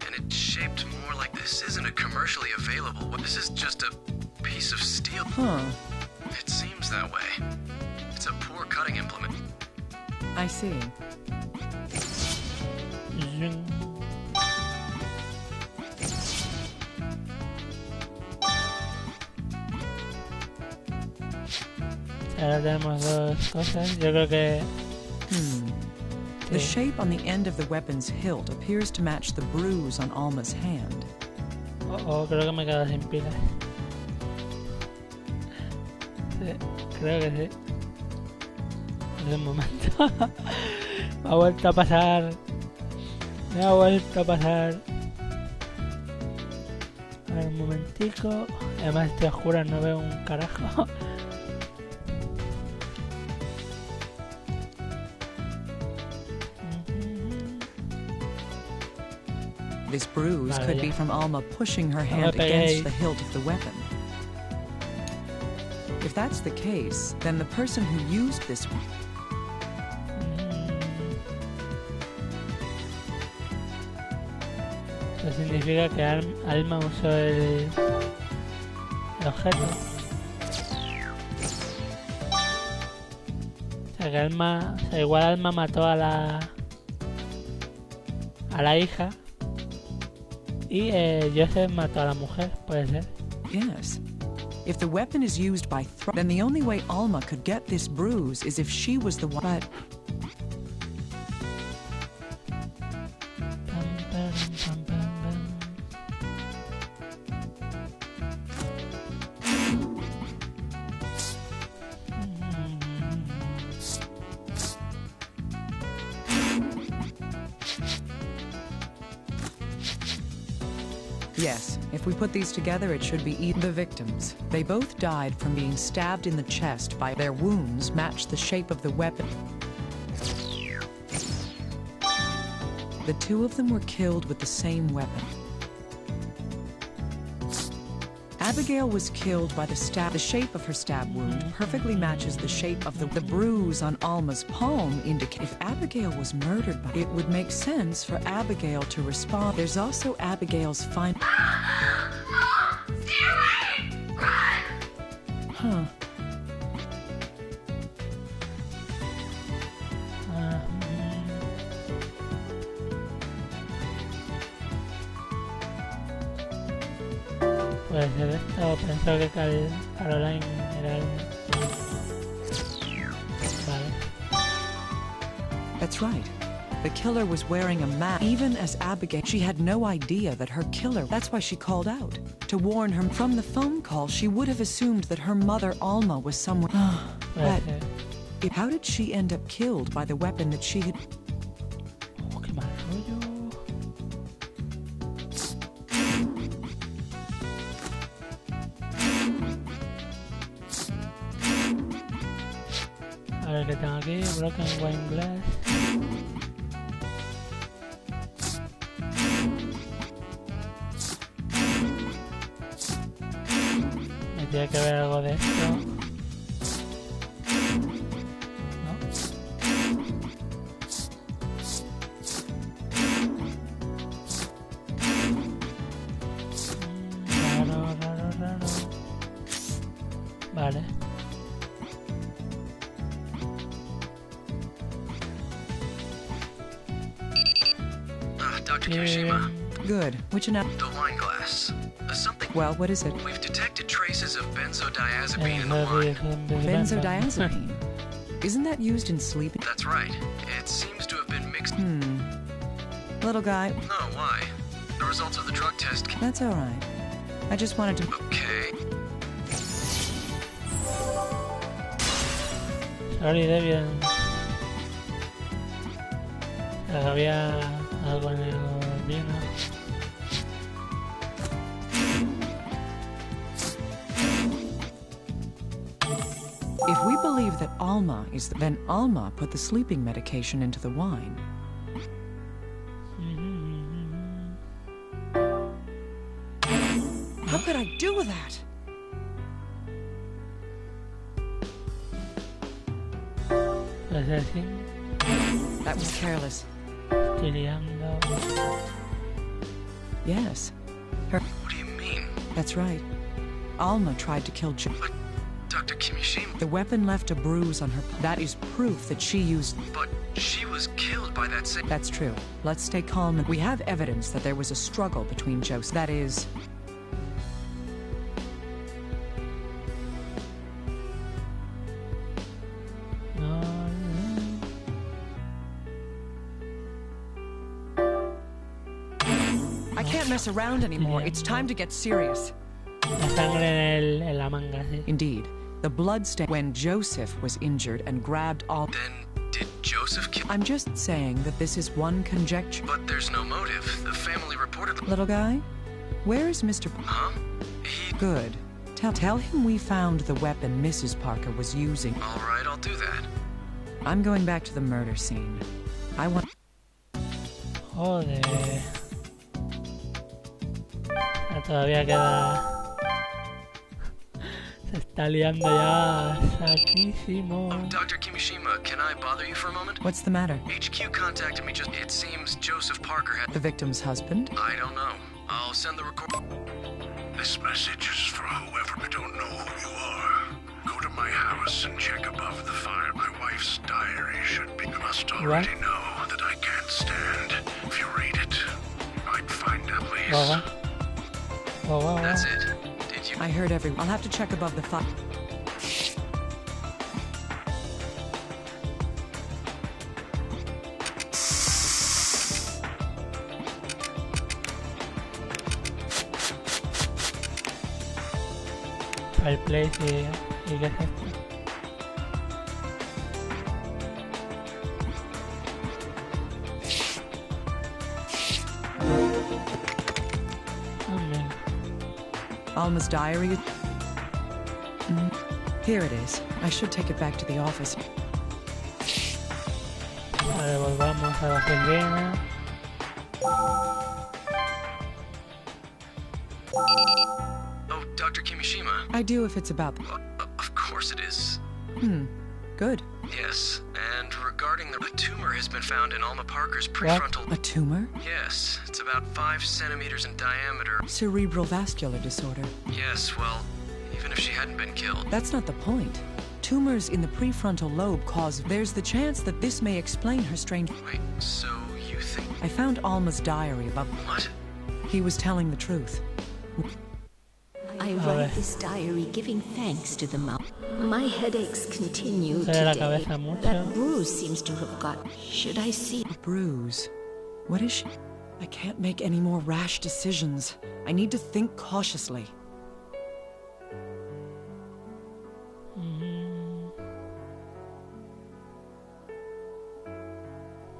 and it's shaped more like... This isn't a commercially available... This is just a piece of steel. Huh. It seems that way. It's a poor cutting implement. I see. Zing. Ahora tenemos dos cosas. Yo creo que... The Sí. shape on the end of the weapon's hilt appears to match the bruise on Alma's hand. Creo que me he quedado sin pilas. Sí, creo que sí. Es un momento. Me ha vuelto a pasar. Me ha vuelto a pasar. A ver, un momentico. Además estoy a oscuras, no veo un carajo. This bruise Vale, could ya. be from Alma pushing her me hand peguéis. against the hilt of the weapon. If that's the case, then the person who used this... Eso significa que Alma usó el objeto. O sea que Alma, o sea, igual Alma mató a la hija y Joseph mató a la mujer, puede ser. Yes. If the weapon is used by then the only way Alma could get this bruise is if she was the one... But Pam, pam, pam, pam, pam. yes, if we put these together, it should be the victims. They both died from being stabbed in the chest by their wounds match the shape of the weapon. The two of them were killed with the same weapon. Abigail was killed by the stab. The shape of her stab wound perfectly matches the shape of the bruise on Alma's palm indicate if Abigail was murdered by it would make sense for Abigail to respond. There's also Abigail's fine... Stay away! Run! Huh. Puede ser esto, pensó que Caroline era el... Vale. That's right. The killer was wearing a mask. Even as Abigail, she had no idea that her killer. That's why she called out to warn her. From the phone call, she would have assumed that her mother Alma was somewhere. But how did she end up killed by the weapon that she had? Oh, qué mal rollo. A ver qué tengo aquí. Broken wine glass. Me tiene que ver algo de esto. ¿No? Raro. Vale. Dr. Kirishima, Good. Which the wine glass. Something. Well, what is it? We've detected traces of benzodiazepine in the wine. Benzodiazepine. Isn't that used in sleeping? That's right. It seems to have been mixed. Little guy, No, why? The results of the drug test. that's all right. I just wanted to. Okay. Sorry, Debian. Había algo en el vino. If we believe that Alma is then Alma put the sleeping medication into the wine. How could I do that? Pues así, That was careless. estoy liando. Yes, What do you mean? that's right. Alma tried to kill Joe. But Dr. Kimishima. The weapon left a bruise on her. That is proof that she used. But she was killed by that same. That's true. Let's stay calm. We have evidence that there was a struggle between Joseph. That is. No. I can't mess around anymore. It's time to get serious. La sangre en la manga, sí. Indeed, the blood stain when Joseph was injured and grabbed all. Then did Joseph kill? I'm just saying that this is one conjecture. But there's no motive. The family reported. Little guy, where is Mr. Huh? He. Good. Tell him we found the weapon Mrs. Parker was using. All right, I'll do that. I'm going back to the murder scene. I want. Joder. Todavía queda. Se está liando ya saquísimo. Dr. Kimishima, can I bother you for a moment? What's the matter? HQ contacted me just. It seems Joseph Parker had. The victim's husband? I don't know. I'll send the record. This message is for whoever but don't know who you are. Go to my house and check above the fire. My wife's diary should be. You must already know that I can't stand. If you read it, I'd find at least. Wow. That's it. Did you? I heard every. I'll have to check above the fire. Fireplace y qué es esto. Alma's diary. Here it is. I should take it back to the office. Vale, volvamos a la oficina. Oh, Dr. Kimishima. I do if it's about. Of course it is. Good. Yes, and regarding a tumor has been found in Alma Parker's prefrontal. A tumor? Yes, it's about 5 centimeters in diameter. Cerebral vascular disorder. Yes, well, even if she hadn't been killed. That's not the point. Tumors in the prefrontal lobe cause. There's the chance that this may explain her strange. Wait, so you think. I found Alma's diary about. What? He was telling the truth. I write this diary giving thanks to the mouth. My headaches continue Duele la today. cabeza mucho. That bruise seems to have got. Should I see? A bruise. What is she? I can't make any more rash decisions. I need to think cautiously.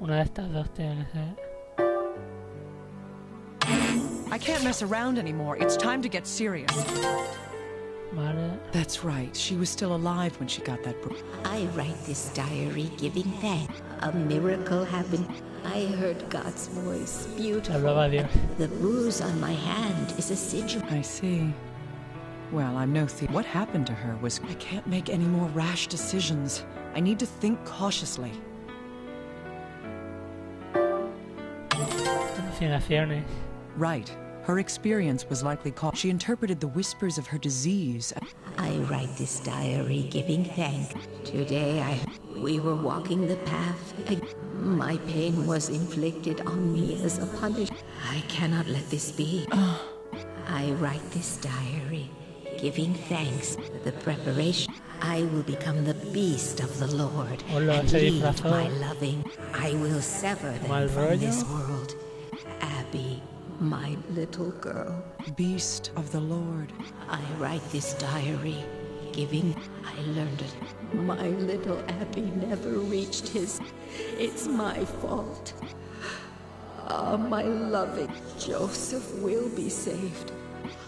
Una de estas dos tiene que ser. I can't mess around anymore. It's time to get serious. Vale. That's right. She was still alive when she got that bruise. I write this diary giving thanks. A miracle happened. I heard God's voice. Beautiful. Hablaba Dios. The bruise on my hand is a sigil. I see. Well, I'm no thief. What happened to her was I can't make any more rash decisions. I need to think cautiously. Alucinaciones. Right. Her experience was likely caught. She interpreted the whispers of her disease. I write this diary giving thanks. Today we were walking the path. My pain was inflicted on me as a punishment. I cannot let this be. I write this diary giving thanks for the preparation. I will become the beast of the Lord Hola, and se lead disfrazó. my loving. I will sever Mal them from rollo. this world. Abby, my little girl. Beast of the Lord. I write this diary, giving. I learned it. My little Abby never reached his. It's my fault. Ah, my loving Joseph will be saved.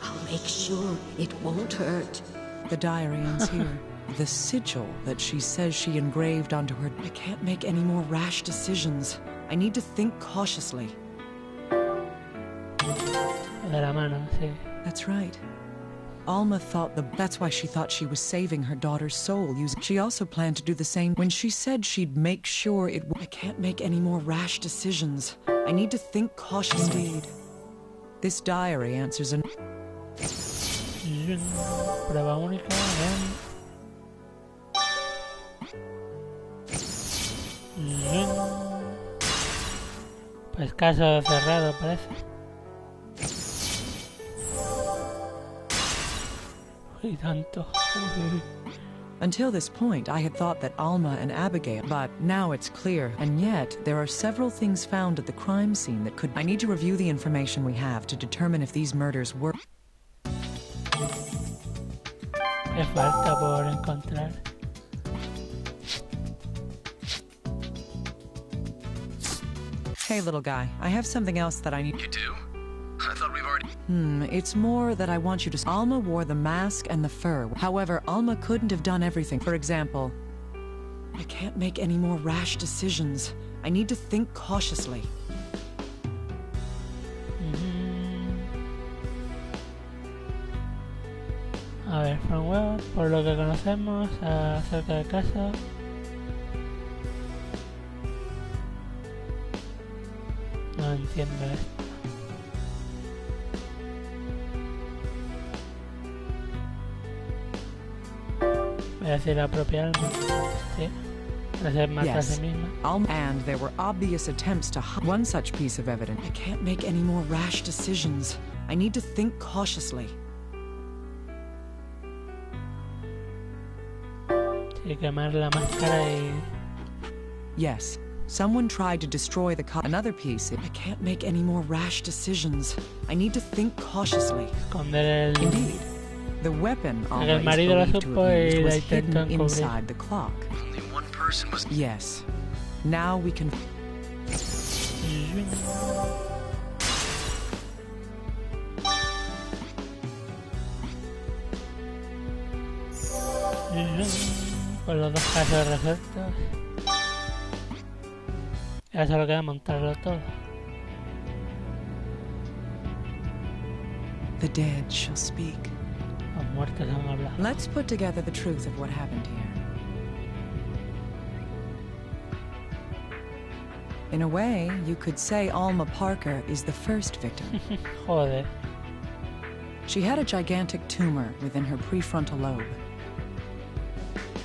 I'll make sure it won't hurt. The diary ends here. The sigil that she says she engraved onto her. I can't make any more rash decisions. I need to think cautiously. De la mano, sí. That's right. Alma thought that's why she thought she was saving her daughter's soul. She also planned to do the same when she said she'd make sure it. I can't make any more rash decisions. I need to think cautiously. Indeed. This diary answers an. Prueba única. Pues caso cerrado parece. Y tanto. Until this point, I had thought that Alma and Abigail, but now it's clear. And yet, there are several things found at the crime scene that could. I need to review the information we have to determine if these murders were. Me falta por encontrar. Hey, little guy, I have something else that I need. You do? I thought we've already... It's more that I want you to. Alma wore the mask and the fur. However, Alma couldn't have done everything. For example, I can't make any more rash decisions. I need to think cautiously. A ver, from web, por lo que conocemos acerca del caso. No entiendo esto. Voy a decir la propia alma. Sí. Hacer matar a sí misma. And there were obvious attempts to hide one such piece of evidence. I can't make any more rash decisions. I need to think cautiously. Sí, quemar la máscara y... Yes. Someone tried to destroy the another piece. I can't make any more rash decisions. I need to think cautiously. Esconder el... Indeed. The weapon El marido la supo y la was intentó hidden encubrir. inside the clock. Only one person was... Yes. Now we can... Con los dos casos resueltos. Ya solo queda montarlo todo. The dead shall speak. Los muertos han hablado. Let's put together the truth of what happened here. In a way, you could say Alma Parker is the first victim. Joder. She had a gigantic tumor within her prefrontal lobe.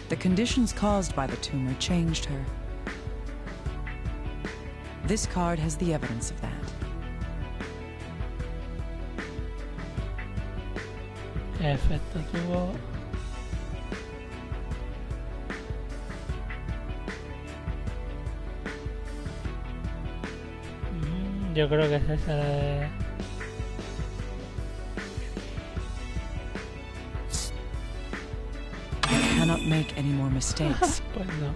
The conditions caused by the tumor changed her. This card has the evidence of that. ¿Qué efecto tuvo? Yo creo que es esa la de... I cannot make any more mistakes. Pues no.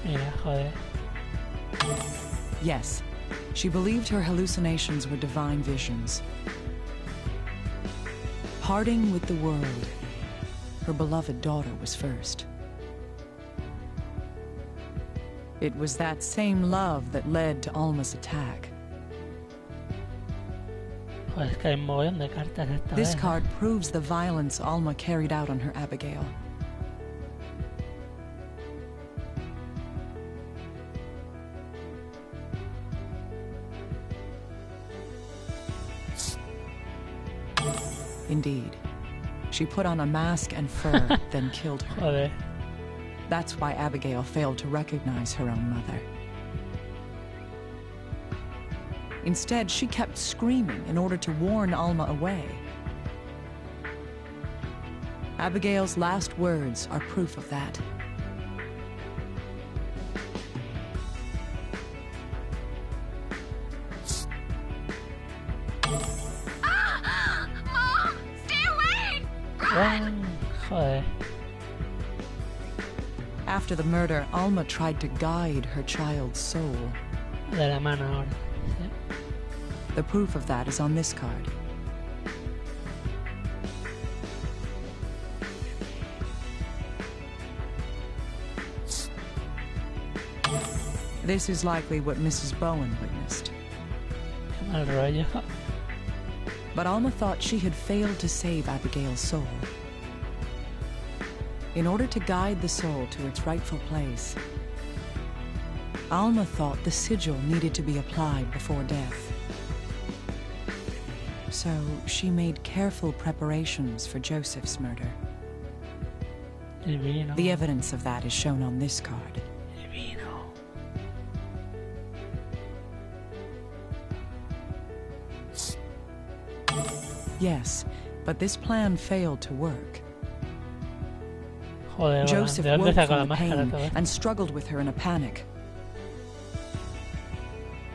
Mira, joder. Yes, she believed her hallucinations were divine visions. Parting with the world, her beloved daughter was first. It was that same love that led to Alma's attack. Joder, es que hay un mogollón de cartas esta This vez. card proves the violence Alma carried out on her Abigail. Indeed. She put on a mask and fur, then killed her. Joder. That's why Abigail failed to recognize her own mother. Instead, she kept screaming in order to warn Alma away. Abigail's last words are proof of that. Mom! Stay away! Joder. After the murder, Alma tried to guide her child's soul. De la mano ahora. Sí. The proof of that is on this card. This is likely what Mrs. Bowen witnessed. Qué mal rollo. But Alma thought she had failed to save Abigail's soul. In order to guide the soul to its rightful place, Alma thought the sigil needed to be applied before death. So she made careful preparations for Joseph's murder. El vino. The evidence of that is shown on this card. El vino. Yes, but this plan failed to work. Joder, Joseph ¿de dónde woke sacó from la the máscara pain todo esto? and struggled with her in a panic.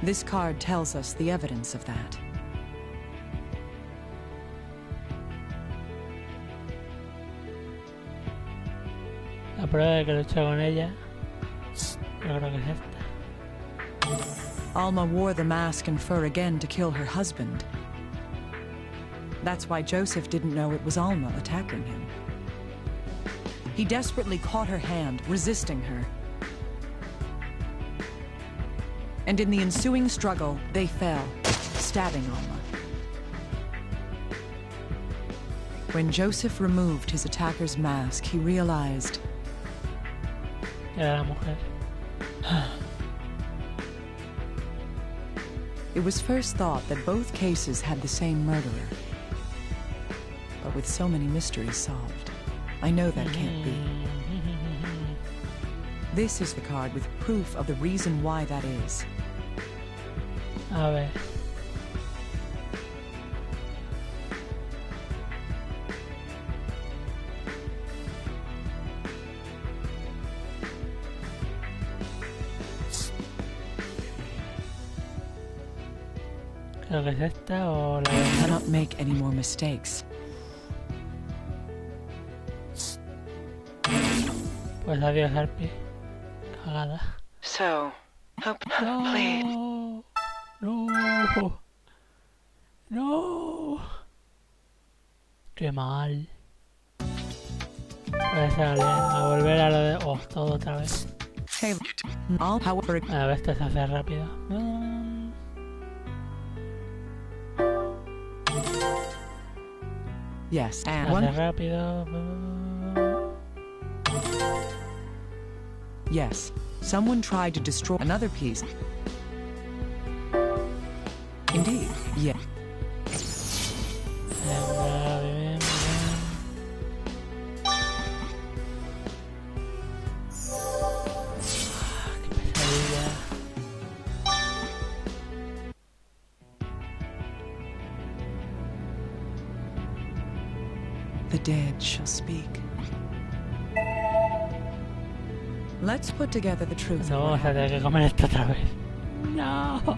This card tells us the evidence of that. La prueba de que luchó con ella. Yo creo que es esta. Alma wore the mask and fur again to kill her husband. That's why Joseph didn't know it was Alma attacking him. He desperately caught her hand, resisting her. And in the ensuing struggle, they fell, stabbing Alma. When Joseph removed his attacker's mask, he realized Era la mujer. it was first thought that both cases had the same murderer. But with so many mysteries solved, I know that can't be. This is the card with proof of the reason why that is. A ver. Creo que es esta o la I de... cannot make any more mistakes. Pues adiós, Harpy. Cagada. So, No. No. No. Qué mal. Pues a volver a lo de... Oh, todo otra vez. hey, I'll, however, A ver, esto se hace rápido. yes, Se and hace one, rápido. yes, someone tried to destroy another piece. Indeed, yeah. Venga, bien, bien. Qué pesadilla. The dead shall speak. Let's put together the truth. No of what vamos a tener que comer esto otra vez. No.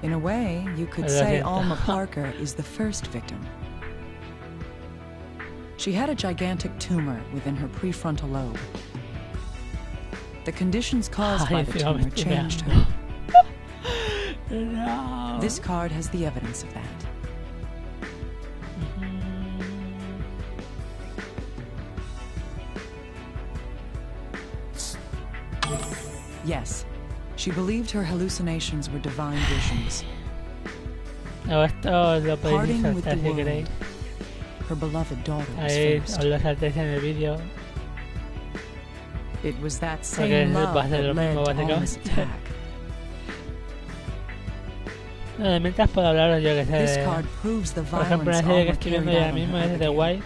In a way, you could Lo say siento. Alma Parker is the first victim. She had a gigantic tumor within her prefrontal lobe. The conditions caused by the tumor changed her. No. This card has the evidence of that. Yes, she believed her hallucinations were divine visions. No, esto lo podéis Parting with the saltar si queréis. world. Her beloved daughter was Ahí first. os lo saltéis en el vídeo. It was that Porque same love va a ser that lo led mismo, to Alma's básicamente. attack. No, de mientras puedo hablaros yo que sé This de... card proves the Por ejemplo, una violence serie que Alma estoy viendo carried yo out ahora on mismo her es The Abigail. Wire.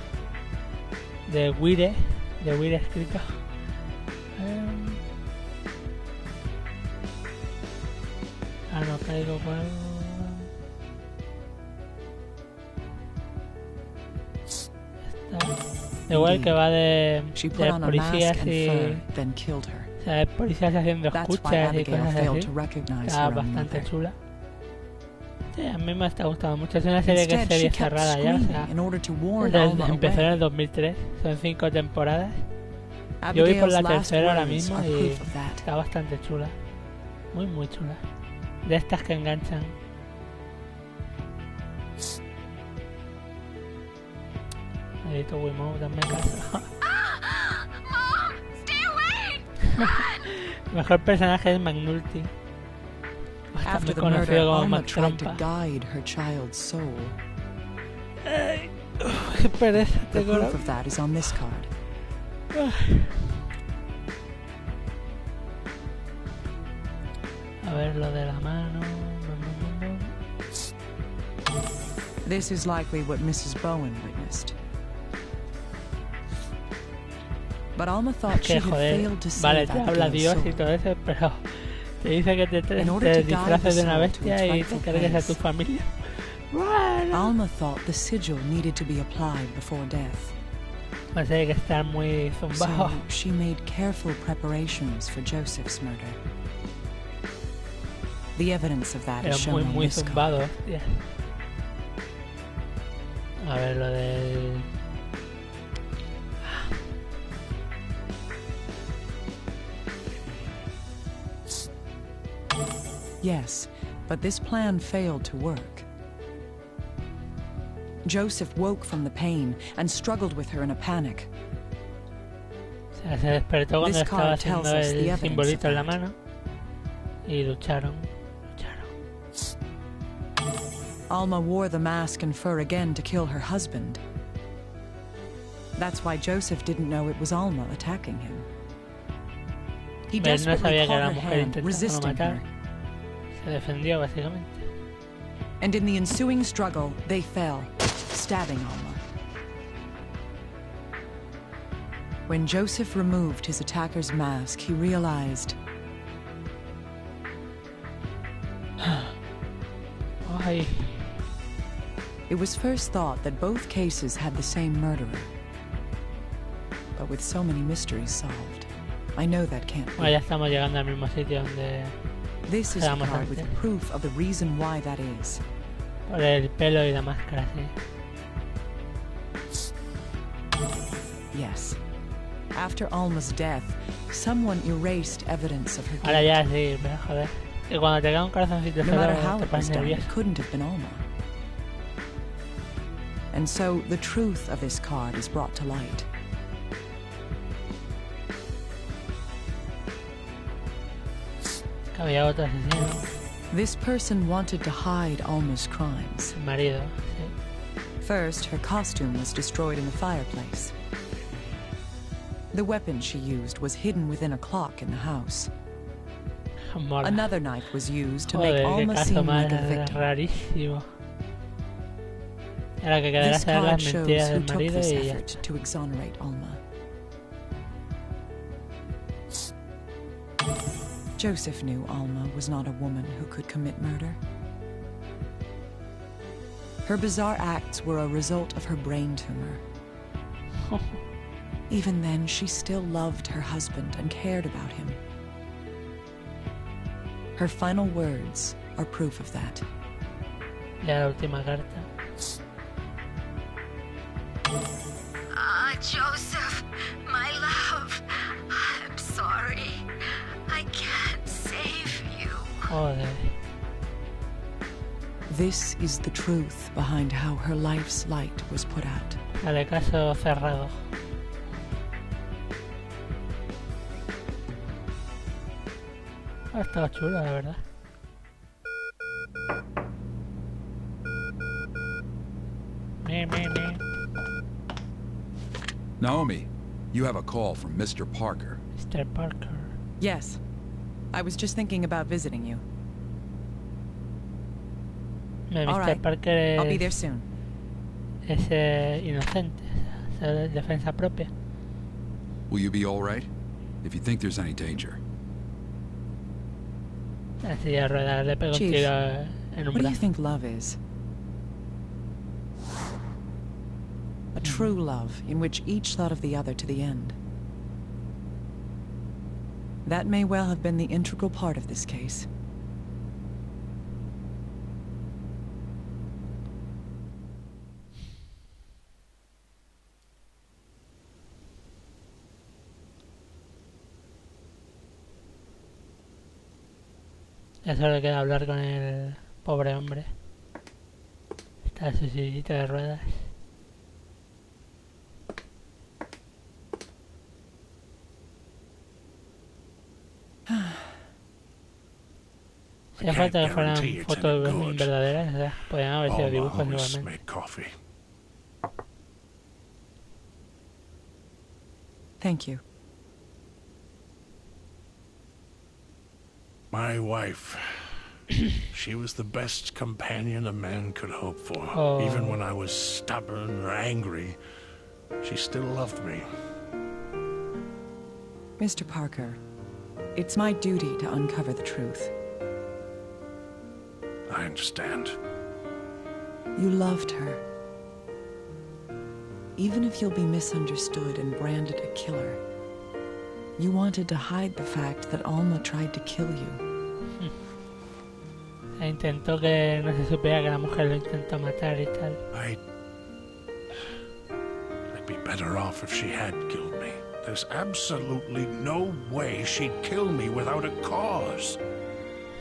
De Wire escrito. No caigo cuál. The Wire que va de She put on a policías mask y... and fur, then killed her. O sea, de policías haciendo That's why escuchas y Abigail cosas failed así. to recognize Está her own bastante mother. chula. Sí, a mí me está gustando mucho. Es una serie que es Instead, she serie kept cerrada ya. O screaming sea, in order to warn Alma empezó en away. el 2003. Son 5 temporadas. Yo voy por Abigail's la last tercera ahora words mismo are y proof of that. está bastante chula. Muy, muy chula. De estas que enganchan. Maldito Wiimote, dame caso. Mom, stay away! Mejor personaje es McNulty. Hasta After muy the murder, conocido como Alma Mac tried to Trompa. guide her child's soul. Ay, qué pereza The tengo. proof of that is on this card. A ver lo de la mano. This is likely what Mrs. Bowen witnessed. But Alma thought she Que had joder, failed to vale, save te habla Abigail's Dios y soul. todo eso, pero te dice que te In order to guide disfraces the de una soul to bestia its y te rightful cargues a place. tu familia. Bueno, Alma thought the sigil needed to be applied before death. pues hay que estar muy zumbado. So she made careful preparations for Joseph's murder. The evidence of that Pero is muy, shown on muy this card. zumbado, hostia. A ver lo del... Yes, but this plan failed to work. Joseph woke from the pain and struggled with her in a panic. O sea, se despertó cuando This estaba card tells haciendo us the el evidence simbolito of en la that. mano. Y lucharon. Alma wore the mask and fur again to kill her husband. That's why Joseph didn't know it was Alma attacking him. He Pero no desperately sabía que caught la her mujer hand, intentaba resisting matar. her. Se defendió básicamente. And in the ensuing struggle, they fell, stabbing Alma. When Joseph removed his attacker's mask, he realized Ay, it was first thought that both cases had the same murderer. But with so many mysteries solved, I know that can't bueno, ya be. estamos llegando al mismo sitio donde... This is a Quedamos card with antes. proof of the reason why that is. Por el pelo y la máscara, sí. Yes. After Alma's death, someone erased evidence of her Ahora guilt. ya sí, pero joder. Que cuando te cae un corazoncito No matter how solo te it was pones done, nervioso. it couldn't have been Alma. And so the truth of this card is brought to light. Que había otro asesino, This person wanted to hide Alma's crimes. su marido, sí. First, her costume was destroyed in the fireplace. The weapon she used was hidden within a clock in the house. Mola. Another knife was used to make Joder, qué Alma caso seem más like a victim. rarísimo. Ahora que quedará This saber card las shows mentiras who del took marido this y ya effort está. to exonerate Alma. Joseph knew Alma was not a woman who could commit murder. Her bizarre acts were a result of her brain tumor. Even then, she still loved her husband and cared about him. Her final words are proof of that. Ya la última carta. Joseph, my love, I'm sorry. I can't save you. Joder. This is the truth behind how her life's light was put out. Vale, caso cerrado. Ha estado chulo, la verdad. Me. Naomi, you have a call from Mr. Parker. Mr. Parker. Yes. I was just thinking about visiting you. Mr. All right. Parker I'll be there soon. es inocente, o sea, de defensa propia. Will you be all right? If you think there's any danger. La silla de ruedas le pegó un Chief, tiro en un What do you brazo. think love is? A true love in which each thought of the other to the end. That may well have been the integral part of this case. Ya solo queda hablar con el pobre hombre. Está en su sillita de ruedas. Si hace falta que fueran fotos verdaderas, o sea, podrían haber sido dibujos igualmente. Thank you. My wife. She was the best companion a man could hope for. Oh. Even when I was stubborn or angry, she still loved me. Mr. Parker, it's my duty to uncover the truth. I understand. You loved her. Even if you'll be misunderstood and branded a killer, you wanted to hide the fact that Alma tried to kill you. E intentó que no se supiera que la mujer lo intentó matar y tal. I'd be better off if she had killed me. There's absolutely no way she'd kill me without a cause.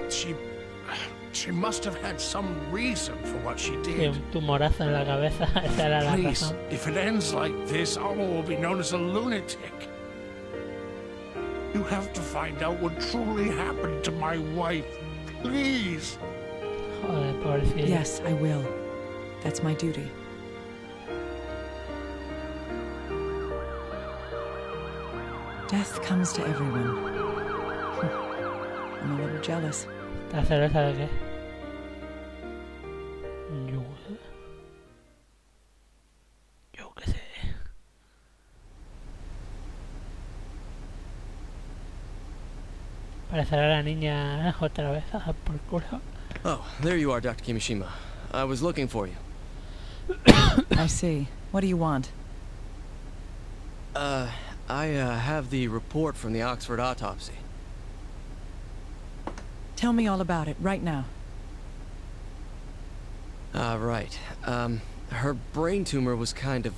She must have had some reason for what she Sí, did. un tumorazo en la cabeza, esa era la Please, razón. if it ends like this, Alma will be known as a lunatic. You have to find out what truly happened to my wife. Please. Joder, pobrecilla. Yes, I will. That's my duty. Death comes to everyone. I'm a little jealous. ¿Estás celosa de qué? Yo qué sé. Parecerá la niña otra vez a dar por culo. Oh, there you are, Dr. Kimishima. I was looking for you. I see. What do you want? I have the report from the Oxford autopsy. Tell me all about it, right now. Right. Her brain tumor was kind of,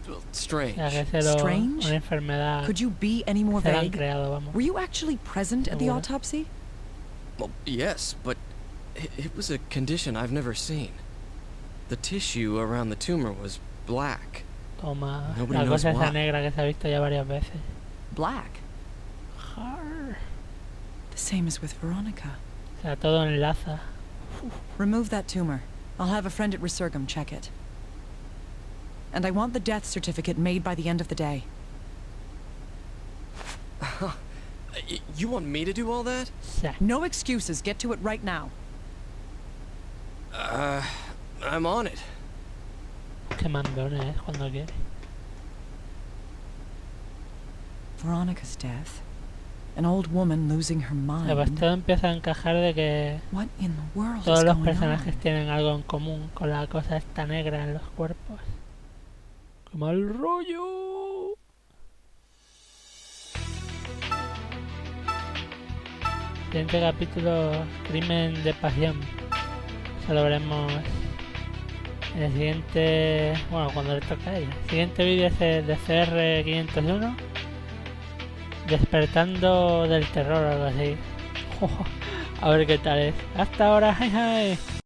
well, strange. O sea, que se lo, Strange? una enfermedad Could you be any more se la han vague? creado, vamos. Were you actually present at the Seguro. autopsy? Well, yes, but it was a condition I've never seen. The tissue around the tumor was black. Toma, Nobody la knows cosa esa why. negra que se ha visto ya varias veces. Black. Jar. The same as with Veronica. O sea, todo enlaza. Remove that tumor. I'll have a friend at Resurgam check it. And I want the death certificate made by the end of the day. You want me to do all that? Sa. No excuses. Get to it right now. I'm on it. Qué mandona es cuando quiere. Veronica's death. An old woman losing her O sea, pues mind. todo empieza a encajar de que What in the world todos is los going personajes on? tienen algo en común con la cosa esta negra en los cuerpos. ¡Qué mal rollo! Siguiente capítulo, crimen de pasión. Eso lo veremos en el siguiente... Bueno, cuando le toque a ella. El siguiente vídeo es el de CR501. Despertando del terror o algo así. A ver qué tal es. Hasta ahora, hi hi.